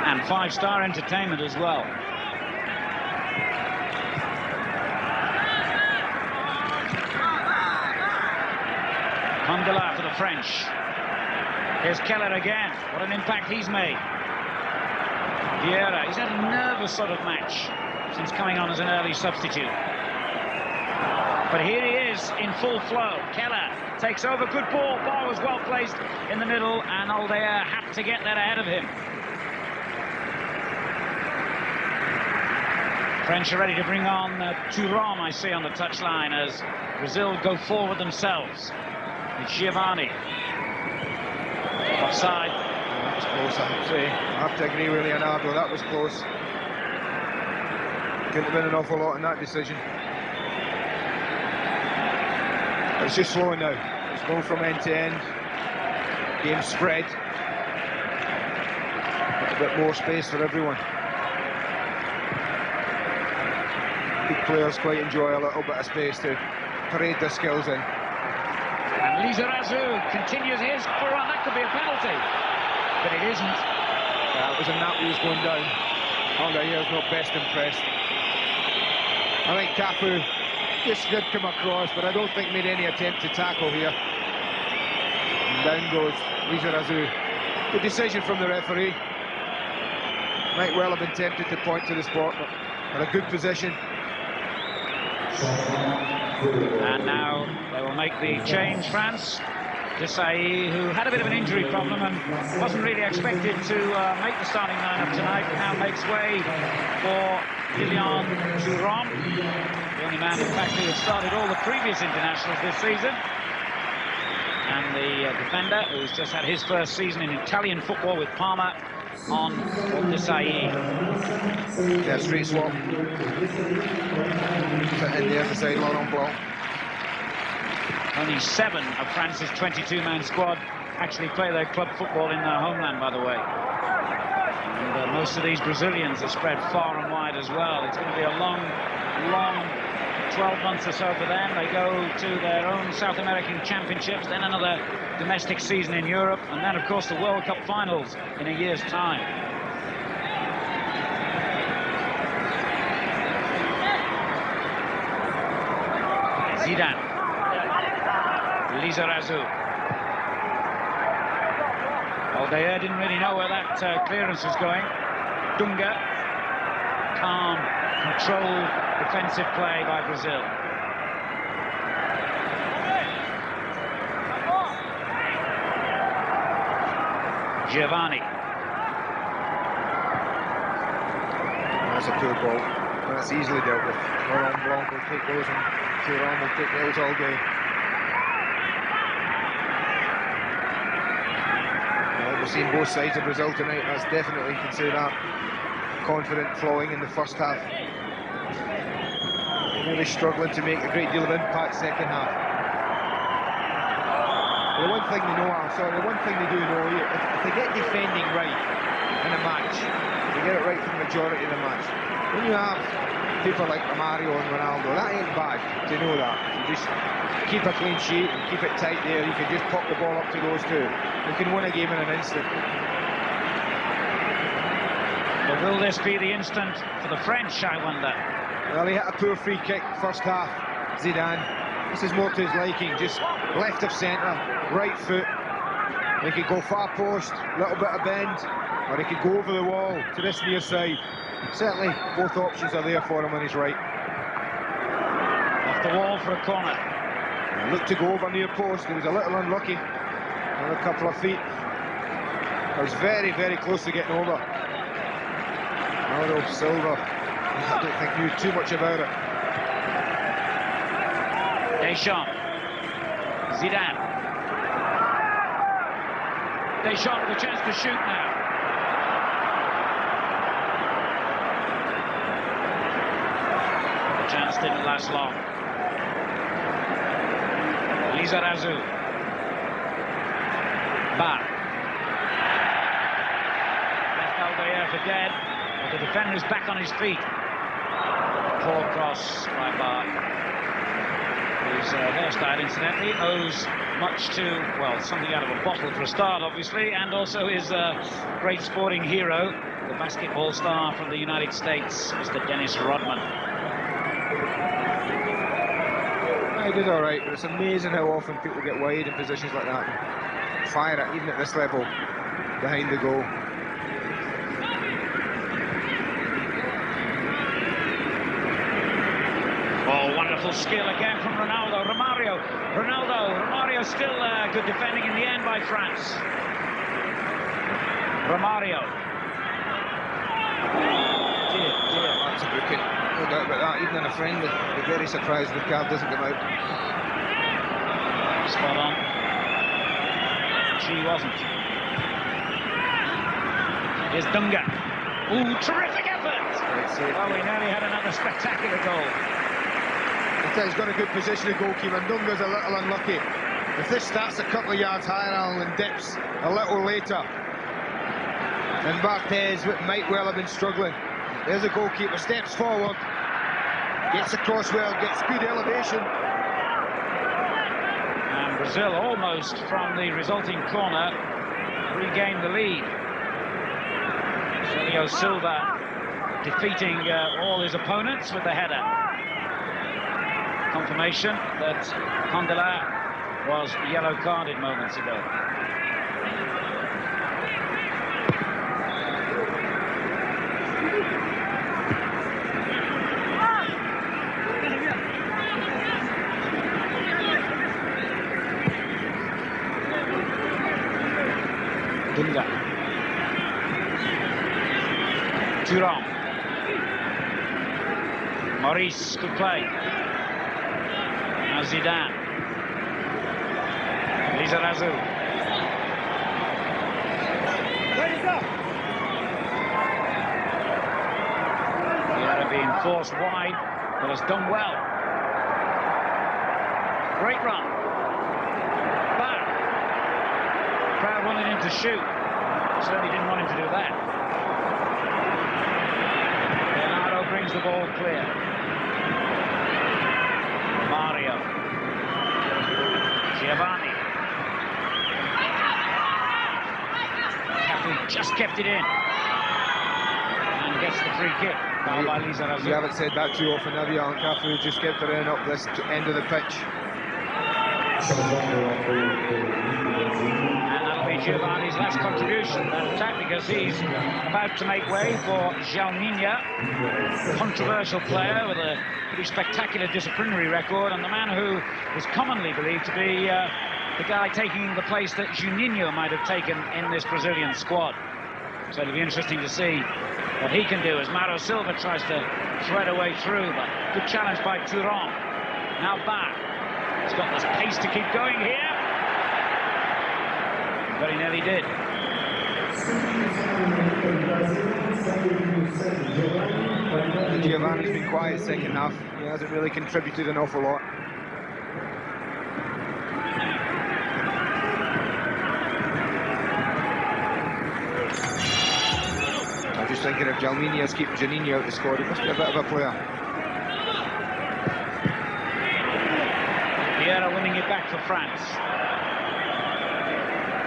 [SPEAKER 3] And 5-star entertainment as well. Mangala for the French. Here's Keller again. What an impact he's made. Vieira, he's had a nervous sort of match since coming on as an early substitute. But here he is in full flow. Keller takes over, good ball. Ball was well placed in the middle, and Aldair had to get that ahead of him. French are ready to bring on Thuram, I see, on the touchline as Brazil go forward themselves. It's Giovanni. Offside.
[SPEAKER 4] That was close, I have to say. I have to agree with Leonardo, that was close. Couldn't have been an awful lot in that decision. It's just slowing now. It's going from end to end. Game spread. A bit more space for everyone. Good players quite enjoy a little bit of space to parade their skills in.
[SPEAKER 3] And Lizarazu continues his run. That could be a penalty, but it isn't.
[SPEAKER 4] It was a nap he was going down. Aldair's not best impressed. I think Cafu just did come across, but I don't think made any attempt to tackle here. And down goes Lizarazu. Good decision from the referee. Might well have been tempted to point to the spot, but in a good position.
[SPEAKER 3] And now they will make the change, France. Desailly, who had a bit of an injury problem and wasn't really expected to make the starting lineup tonight, now makes way for Lilian Thuram, the only man, in fact, who had started all the previous internationals this season. And the defender, who's just had his first season in Italian football with Parma, on Desailly.
[SPEAKER 4] Yeah, straight swap. And there's the side Laurent Blanc.
[SPEAKER 3] Only 7 of France's 22-man squad actually play their club football in their homeland, by the way. And most of these Brazilians are spread far and wide as well. It's going to be a long 12 months or so for them. They go to their own South American championships, then another domestic season in Europe, and then, of course, the World Cup finals in a year's time. Zidane. Lizarazu. Aldair didn't really know where that clearance was going. Dunga. Calm, controlled, defensive play by Brazil. Giovanni.
[SPEAKER 4] That's a poor ball. That's easily dealt with. Laurent Blanc will take those and Thuram will take those all day. We've seen both sides of Brazil tonight. That's definitely considered that confident flowing in the first half. Really struggling to make a great deal of impact second half. The one thing they know, the one thing they do know, if they get defending right in a match, they get it right for the majority of the match. When you have people like Mario and Ronaldo, that ain't bad to know that. You just keep a clean sheet and keep it tight there. You can just pop the ball up to those two. You can win a game in an instant.
[SPEAKER 3] But will this be the instant for the French, I wonder?
[SPEAKER 4] Well, he hit a poor free kick first half, Zidane. This is more to his liking, just left of centre, right foot. He could go far post, little bit of bend, or he could go over the wall to this near side. Certainly, both options are there for him on his right.
[SPEAKER 3] Off the wall for a corner.
[SPEAKER 4] He looked to go over near post, he was a little unlucky. Another couple of feet. I was very, very close to getting over. Mauro Silva, I don't think knew too much about it.
[SPEAKER 3] Deschamps. Zidane. Deschamps with a chance to shoot now. The chance didn't last long. Lizarazu. Ba. Left Aldair for dead. But the defender is back on his feet. Poor cross by Ba. His hairstyle, incidentally, owes much to, well, something out of a bottle for a start, obviously, and also his great sporting hero, the basketball star from the United States, Mr. Dennis Rodman.
[SPEAKER 4] He did all right, but it's amazing how often people get wide in positions like that and fire it, even at this level, behind the goal.
[SPEAKER 3] Oh, wonderful skill again from Ronaldo. Romario still good defending in the end by France. Romario.
[SPEAKER 4] Dear, that's a booking. No doubt about that. Even in a friendly, they're very surprised the card doesn't come out.
[SPEAKER 3] Spot on. She wasn't. Here's Dunga. Ooh, terrific effort! Oh, we nearly had another spectacular goal.
[SPEAKER 4] He's got a good position, the goalkeeper. Dunga's a little unlucky. If this starts a couple of yards higher, Alan, and dips a little later, and Barthez might well have been struggling. There's a goalkeeper, steps forward, gets across well, gets good elevation.
[SPEAKER 3] And Brazil almost, from the resulting corner, regained the lead. Celio Silva defeating all his opponents with the header. Confirmation that Condela was yellow carded moments ago. Dunga. Thuram. Maurice, good play. Now Zidane. Lizarazu. Vieira being forced wide, but has done well. Great run. Back. Crowd wanted him to shoot. Certainly didn't want him to do that. Bernardo brings the ball clear. Mario. Giovanni. Cafu just kept it in. And gets the free kick. Fouled by Lizarazu.
[SPEAKER 4] You haven't said that too often, have you, Alan? Cafu just kept it in up this end of the pitch.
[SPEAKER 3] And that'll be Giovanni's last contribution to attack, because he's about to make way for Jalminha, controversial player with a pretty spectacular disciplinary record, and the man who is commonly believed to be the guy taking the place that Juninho might have taken in this Brazilian squad. So it'll be interesting to see what he can do as Mauro Silva tries to thread a way through, but good challenge by Thuram. Now back. He's got this pace to keep going here. But he nearly did.
[SPEAKER 4] Giovanni's been quiet second half. He hasn't really contributed an awful lot. I'm just thinking if Jalminha's keeping Juninho out the squad, he must be a bit of a player.
[SPEAKER 3] Vieira winning it back for France.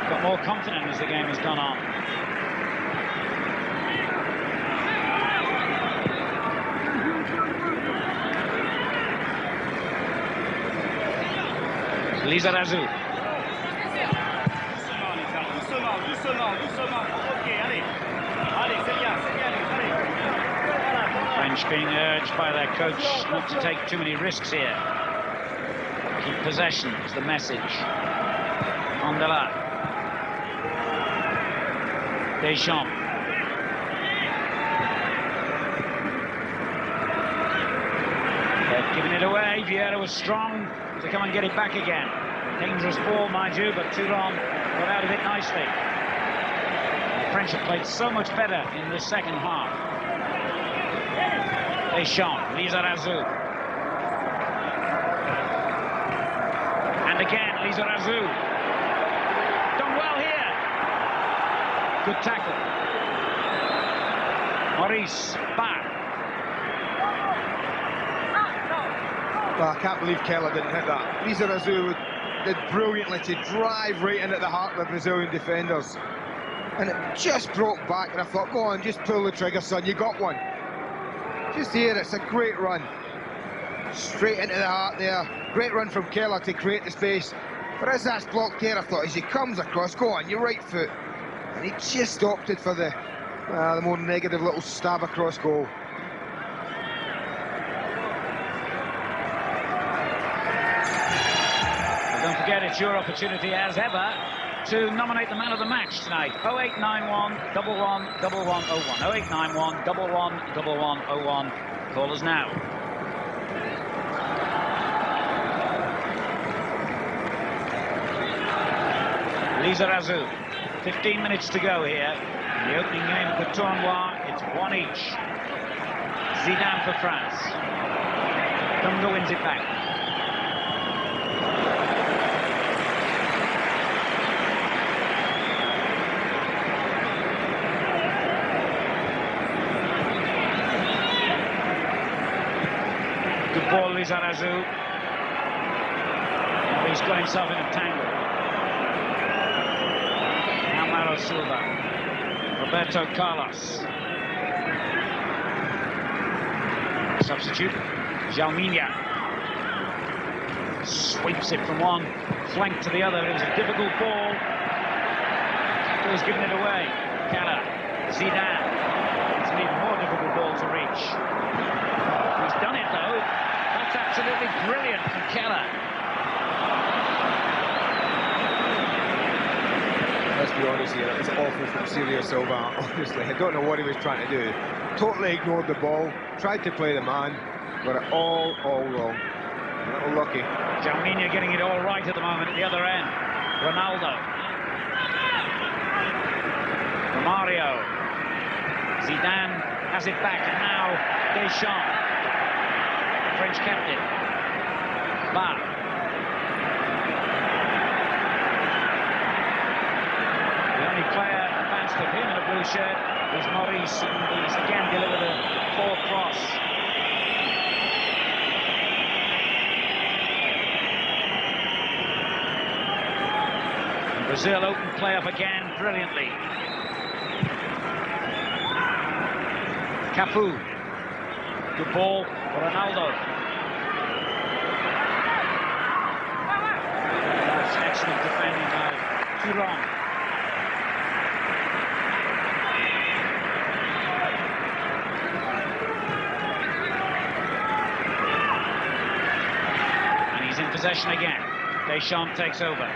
[SPEAKER 3] Got more confident as the game has gone on. Lizarazu. French being urged by their coach not to take too many risks here. Keep possession is the message. Condela. Deschamps. They've given it away. Vieira was strong to come and get it back again. Dangerous ball, mind you, but Thuram got out of it nicely. The French have played so much better in the second half. Deschamps, Lizarazu. And again, Lizarazu. Done well here. Good tackle. Maurice, back.
[SPEAKER 4] Well, I can't believe Keller didn't hit that. Lizarazu did brilliantly to drive right into the heart of the Brazilian defenders. And it just broke back, and I thought, go on, just pull the trigger, son, you got one. Just here, it's a great run. Straight into the heart there. Great run from Keller to create the space. But as that's blocked there, I thought, as he comes across, go on, your right foot. And he just opted for the more negative little stab across goal.
[SPEAKER 3] Don't forget, it's your opportunity as ever to nominate the man of the match tonight. 0891 11 1101. 0891 11 1101. Call us now. Lizarazu. 15 minutes to go here. In the opening game of the tournoi, it's one each. Zidane for France. Dunga wins it back. Lizarazu. Well, he's got himself in a tangle. Now Mauro Silva. Roberto Carlos. Substitute. Jalminha. Sweeps it from one flank to the other. It was a difficult ball. He's given it away. Keller. Zidane. It's an even more difficult ball to reach. He's done it though. That's absolutely brilliant from Keller.
[SPEAKER 4] Let's be honest here, it was awful from Silvio Silva, honestly. I don't know what he was trying to do. Totally ignored the ball, tried to play the man, got it all wrong. A little lucky.
[SPEAKER 3] Jalminha getting it all right at the moment at the other end. Ronaldo. Romario. Zidane has it back, and now Deschamps. French captain. Ba. The only player advanced of him in a blue shirt is Maurice, and he's again delivered a poor cross. And Brazil open play up again brilliantly. Cafu. Good ball for Ronaldo. That's excellent defending by Turon. And he's in possession again. Deschamps takes over.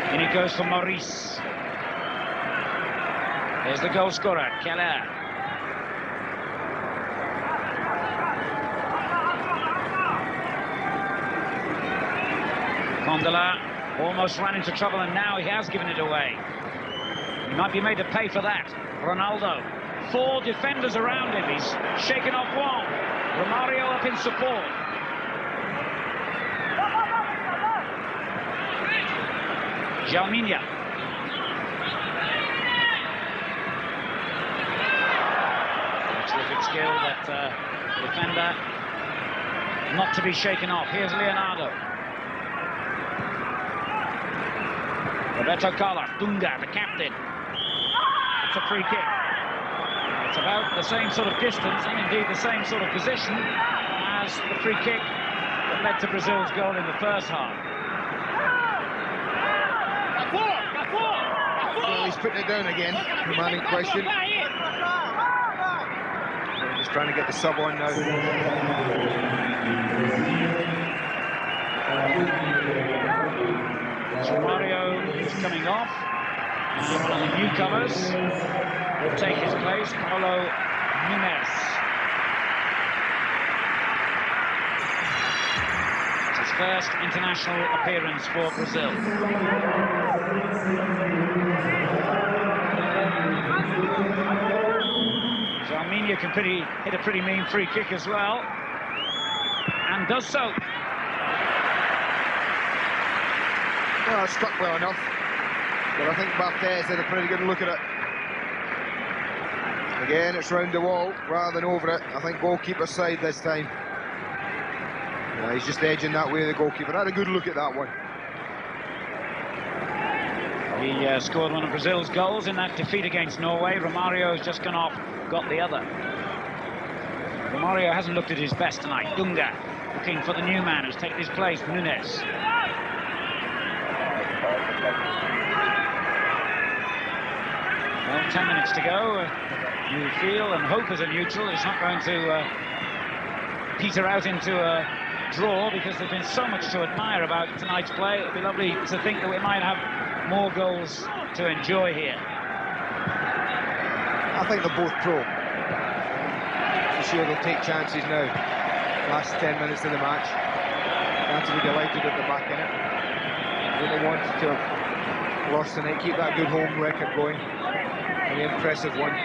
[SPEAKER 3] And he goes for Maurice. There's the goal scorer, Keller. Condola almost ran into trouble, and now he has given it away. He might be made to pay for that. Ronaldo. 4 defenders around him. He's shaken off one. Romario up in support. Jalminha. Terrific skill, that defender. Not to be shaken off. Here's Leonardo. Roberto Carlos. Dunga, the captain. It's a free kick. It's about the same sort of distance, and indeed the same sort of position as the free kick that led to Brazil's goal in the first half.
[SPEAKER 4] Well, he's putting it down again, the man in question. Just trying to get the sub on now.
[SPEAKER 3] Romario is coming off. One of the newcomers will take his place, Paulo Nunes. It's his first international appearance for Brazil. Jalminha can hit a pretty mean free kick as well, and does so.
[SPEAKER 4] Well, it's struck well enough, but I think Barthez had a pretty good look at it. Again, it's round the wall rather than over it. I think goalkeeper side this time. Yeah, he's just edging that way, the goalkeeper. Had a good look at that one.
[SPEAKER 3] He scored one of Brazil's goals in that defeat against Norway. Romario's just gone off, got the other. Romario hasn't looked at his best tonight. Dunga looking for the new man who's taken his place, Nunes. Well, 10 minutes to go. You feel and hope as a neutral it's not going to peter out into a draw, because there's been so much to admire about tonight's play. It would be lovely to think that we might have more goals to enjoy here.
[SPEAKER 4] I think they're both pro. For sure they'll take chances now. Last 10 minutes of the match. Got to be delighted that they're back in it. Really wanted to have lost tonight, keep that good home record going. An impressive one.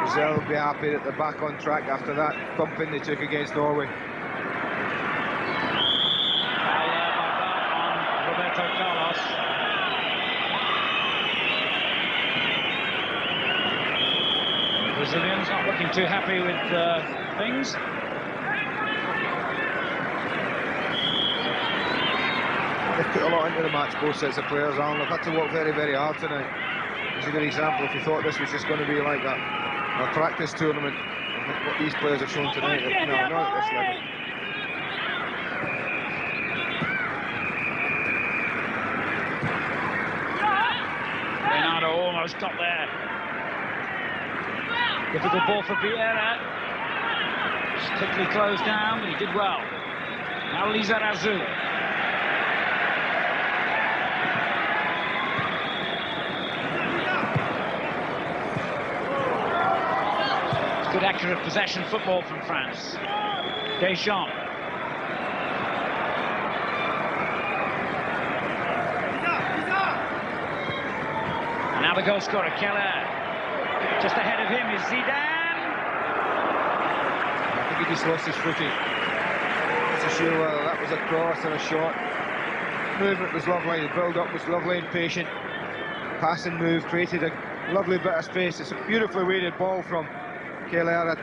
[SPEAKER 4] Brazil will be happy that they're back on track after that thumping they took against Norway.
[SPEAKER 3] On Roberto Carlos. Brazilians not looking too happy with things.
[SPEAKER 4] They've put a lot into the match, both sets of players, Alan. They've had to work very, very hard tonight. It's a good example. If you thought this was just going to be like a practice tournament, what these players have shown tonight, no, not at this level.
[SPEAKER 3] Leonardo almost got there. Difficult ball for Vieira. Just quickly closed down, but he did well. Now Lizarazu. Good accurate possession football from France. Deschamps. And now the goal scorer, Keller. Just ahead of him is Zidane.
[SPEAKER 4] I think he just lost his footing. Not so sure whether that was a cross or a shot. Movement was lovely, the build-up was lovely and patient. Passing move created a lovely bit of space. It's a beautifully weighted ball from Keller.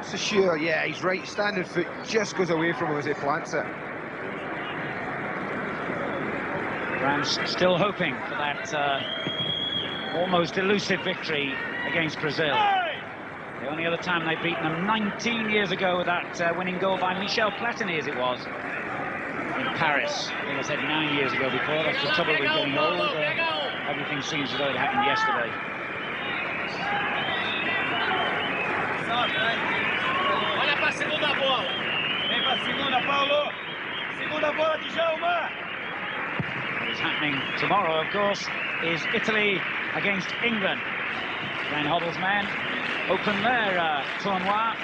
[SPEAKER 4] So sure, yeah, he's right. Standing foot just goes away from him as he plants it.
[SPEAKER 3] France still hoping for that almost elusive victory against Brazil. The only other time they've beaten them 19 years ago with that winning goal by Michel Platini, as it was, in Paris. I think I said 9 years ago before. That's the trouble with getting old. Everything seems as though it happened yesterday.
[SPEAKER 5] Olha para a segunda bola. Vem para a segunda, Paulo. Segunda bola de Djalma.
[SPEAKER 3] What's happening tomorrow, of course, is Italy against England. Glenn Hoddle's men open their tournoi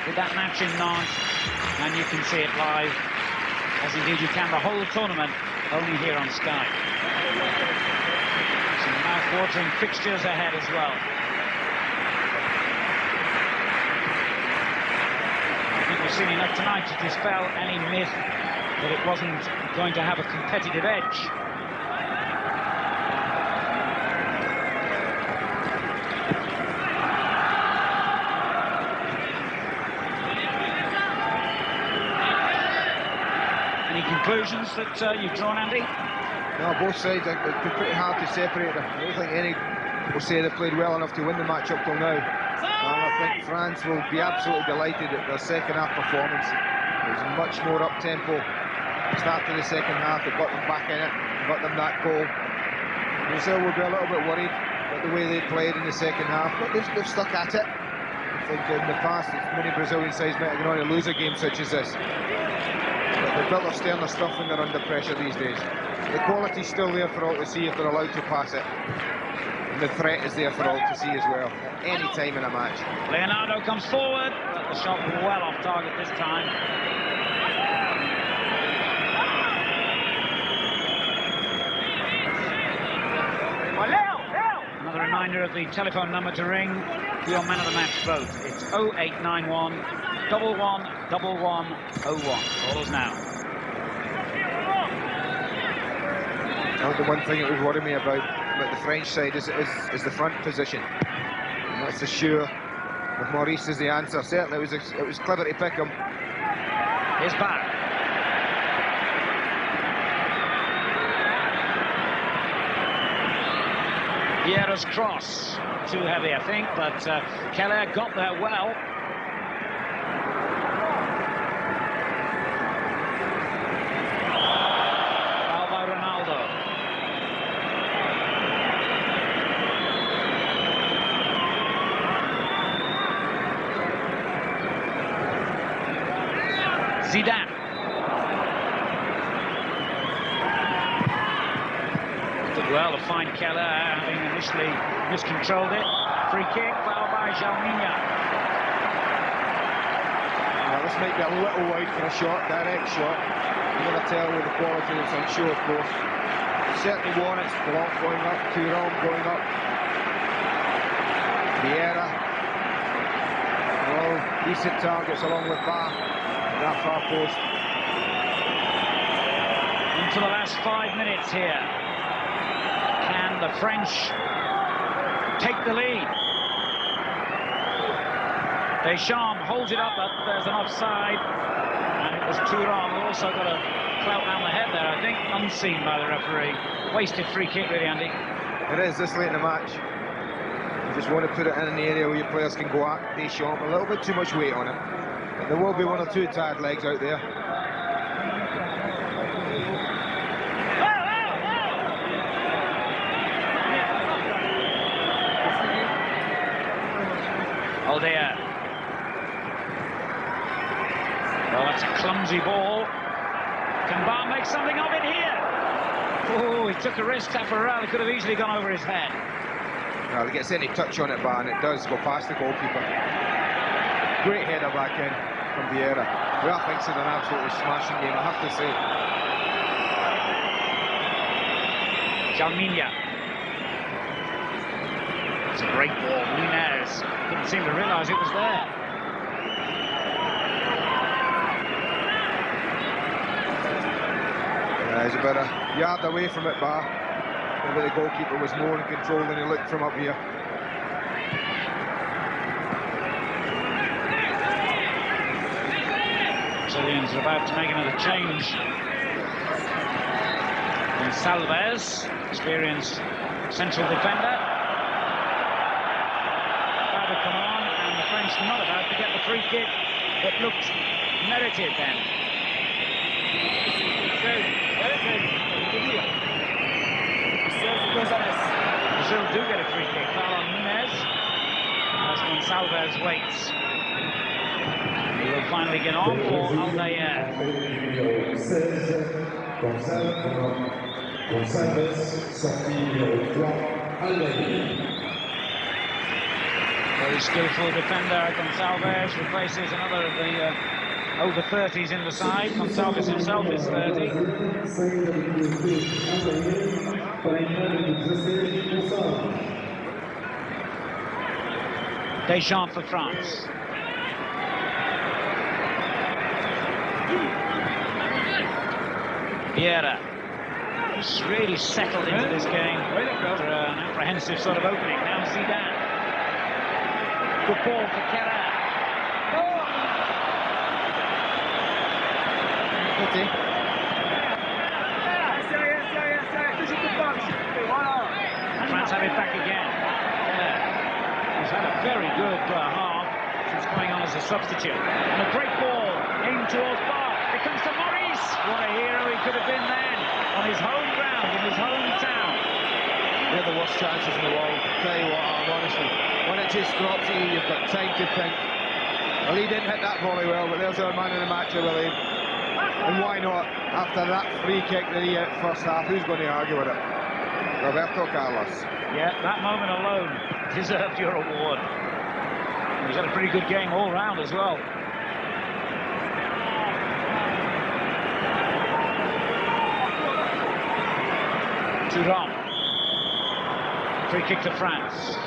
[SPEAKER 3] with that match in Nantes, and you can see it live, as indeed you can the whole tournament, only here on Sky. Some mouth-watering fixtures ahead as well. I think we've seen enough tonight to dispel any myth that it wasn't going to have a competitive edge. Any conclusions that you've drawn, Andy?
[SPEAKER 4] No, both sides, it's been pretty hard to separate them. I don't think any will say they played well enough to win the match up till now. And I think France will be absolutely delighted at their second half performance. It was much more up-tempo start to the second half. It got them back in it, got them that goal. Brazil will be a little bit worried about the way they played in the second half, but they've stuck at it. I think in the past, many Brazilian sides might have gone on to lose a game such as this. But they've built their sterner stuff when they're under pressure these days. The quality's still there for all to see if they're allowed to pass it. And the threat is there for all to see as well, at any time in a match.
[SPEAKER 3] Leonardo comes forward, but the shot well off target this time. Another reminder of the telephone number to ring for your man of the match vote. It's 0891 111101. Call us now.
[SPEAKER 4] Now, the one thing that would worry me about the French side is the front position. And that's for sure. With Maurice as the answer, certainly it was clever to pick him.
[SPEAKER 3] Here's back. Vieira's cross, too heavy, I think, but Keller got there well. Alba Ronaldo. Zidane. Did well to find Keller, having initially miscontrolled it. Free kick, foul by Jalminha.
[SPEAKER 4] Now, this might be a little wide for a shot, direct shot. You never tell with the quality that's on show, of course. Certainly one, it's Blanc going up, Thuram going up. Vieira. All decent targets along with Bar. That far post.
[SPEAKER 3] Into the last 5 minutes here. Can the French take the lead? Deschamps holds it up, but there's an offside. And it was Thuram who also got a clout round the head there, I think, unseen by the referee. Wasted free kick, really, Andy.
[SPEAKER 4] It is this late in the match. You just want to put it in the area where your players can go at Deschamps. A little bit too much weight on him. But there will be one or two tired legs out there.
[SPEAKER 3] Oh dear. Well, that's a clumsy ball. Can Bar make something of it here? Oh, he took a risk. Tafarel, it could have easily gone over his head.
[SPEAKER 4] Well, he gets any touch on it, Bar, and it does go past the goalkeeper. Great header back in from Vieira. Who I think's in an absolutely smashing game, I have to say.
[SPEAKER 3] Jalminha. It's a great ball. Nunez didn't seem to realise it was there.
[SPEAKER 4] He's about a yard away from it, Bar. Maybe the goalkeeper was more in control than he looked from up here.
[SPEAKER 3] Brazilians are about to make another change. And Salves, experienced central defender. About to come on, and the French not about to get the free kick that looked merited then. Brazil do get a free kick. Foul on Nunez. As Gonçalves waits. He will finally get on for Aldair. Very skillful defender. Gonçalves replaces another of the over 30s in the side. Gonçalves himself is 30. Deschamps for France. Vieira just really settled into this game after an apprehensive sort of opening. Now Zidane. Good ball for Kerr. France have it back again. He's had a very good half since coming on as a substitute. And a great ball aimed towards Bar. It comes to Maurice. What a hero he could have been then on his home ground, in his hometown.
[SPEAKER 4] They're the worst chances in the world. I'll tell you what, honestly. When it just drops to you, you've got time to think. Well, he didn't hit that volley well, but there's our man in the match, I believe. And why not? After that free kick that he hit first half, who's going to argue with it? Roberto Carlos.
[SPEAKER 3] Yeah, that moment alone deserved your award. He's had a pretty good game all round as well. Thuram. Free kick to France.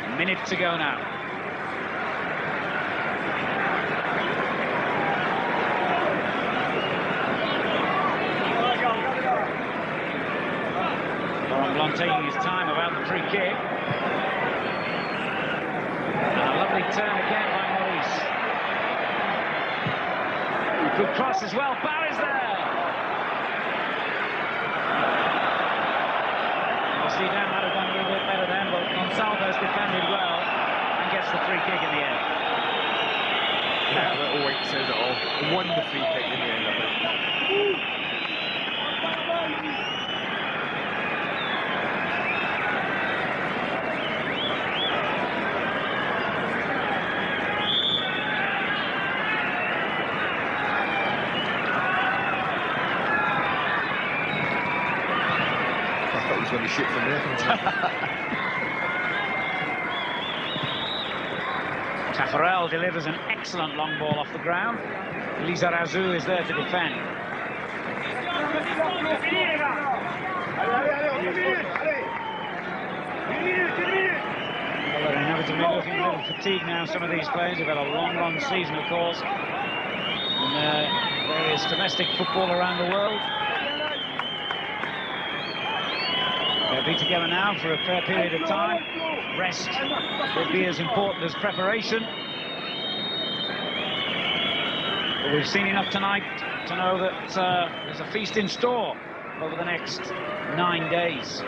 [SPEAKER 3] A minute to go now. Blanc taking his time about the free kick. And a lovely turn again by Maurice. Good cross as well. Bar is there. Zidane might have done a little bit better then, but Gonçalves defended well and gets the free kick in the end.
[SPEAKER 4] That little wink says it all. He won the free kick in the end of it. When you shoot from there.
[SPEAKER 3] Tafarel delivers an excellent long ball off the ground. Lizarazu is there to defend. Well, they're inevitably looking a little fatigued now, some of these players. They've had a long season, of course, in various domestic football around the world. They're be together now for a fair period of time. Rest will be as important as preparation. But we've seen enough tonight to know that there's a feast in store over the next 9 days.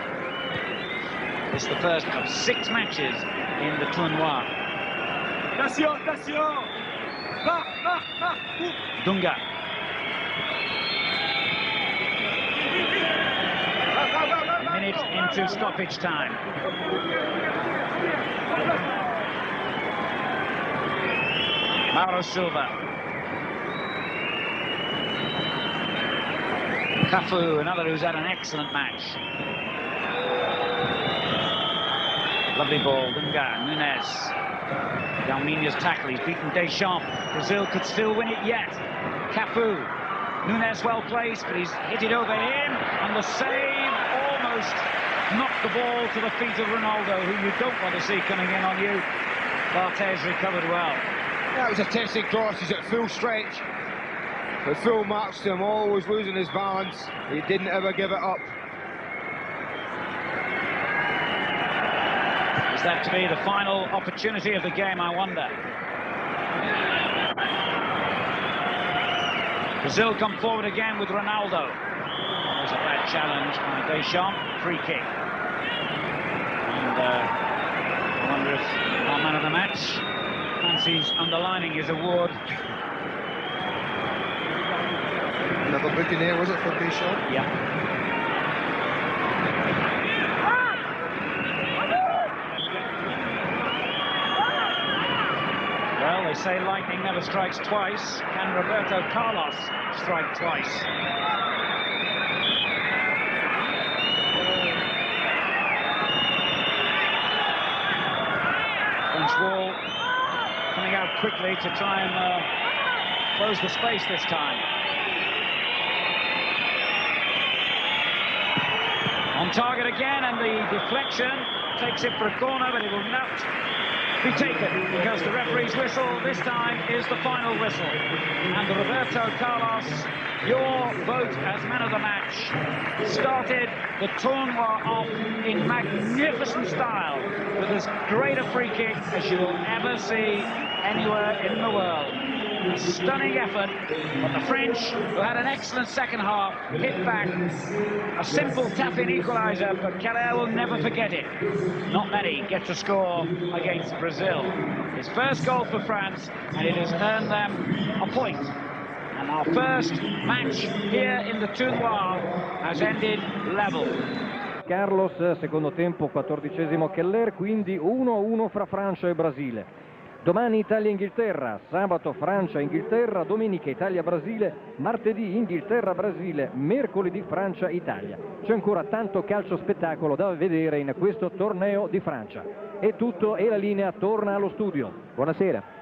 [SPEAKER 3] It's the first of 6 matches in the tournoi. Dunga. A minute into stoppage time. Mauro Silva. Cafu, another who's had an excellent match. Lovely ball, Dunga, Nunes. Dalminia's tackle, he's beaten Deschamps. Brazil could still win it yet. Cafu. Nunes well placed, but he's hit it over him, and the save almost knocked the ball to the feet of Ronaldo, who you don't want to see coming in on you. Barthez recovered well.
[SPEAKER 4] That was a testing cross, he's at full stretch. But full marks to him, always losing his balance. He didn't ever give it up.
[SPEAKER 3] Is that to be the final opportunity of the game, I wonder? Brazil come forward again with Ronaldo. That was a bad challenge by Deschamps, free kick. And I wonder if our man of the match fancies underlining his award.
[SPEAKER 4] Another book in there, was it, for Deschamps?
[SPEAKER 3] Yeah. Well, they say lightning never strikes twice. Can Roberto Carlos strike twice? French wall coming out quickly to try and close the space this time. On target again, and the deflection takes it for a corner, but it will not be taken because the referee's whistle this time is the final whistle. And Roberto Carlos, your vote as man of the match, started the tournoi off in magnificent style with as great a free kick as you will ever see anywhere in the world. A stunning effort, but the French, who had an excellent second half, hit back. A simple tap-in equaliser, but Keller will never forget it. Not many get to score against Brazil. His first goal for France, and it has earned them a point. And our first match here in the tournoi has ended level.
[SPEAKER 1] Carlos, secondo tempo, 14° Keller, quindi 1-1 fra Francia e Brasile. Domani Italia-Inghilterra, sabato Francia-Inghilterra, domenica Italia-Brasile, martedì Inghilterra-Brasile, mercoledì Francia-Italia. C'è ancora tanto calcio spettacolo da vedere in questo torneo di Francia. È tutto e la linea torna allo studio.
[SPEAKER 2] Buonasera.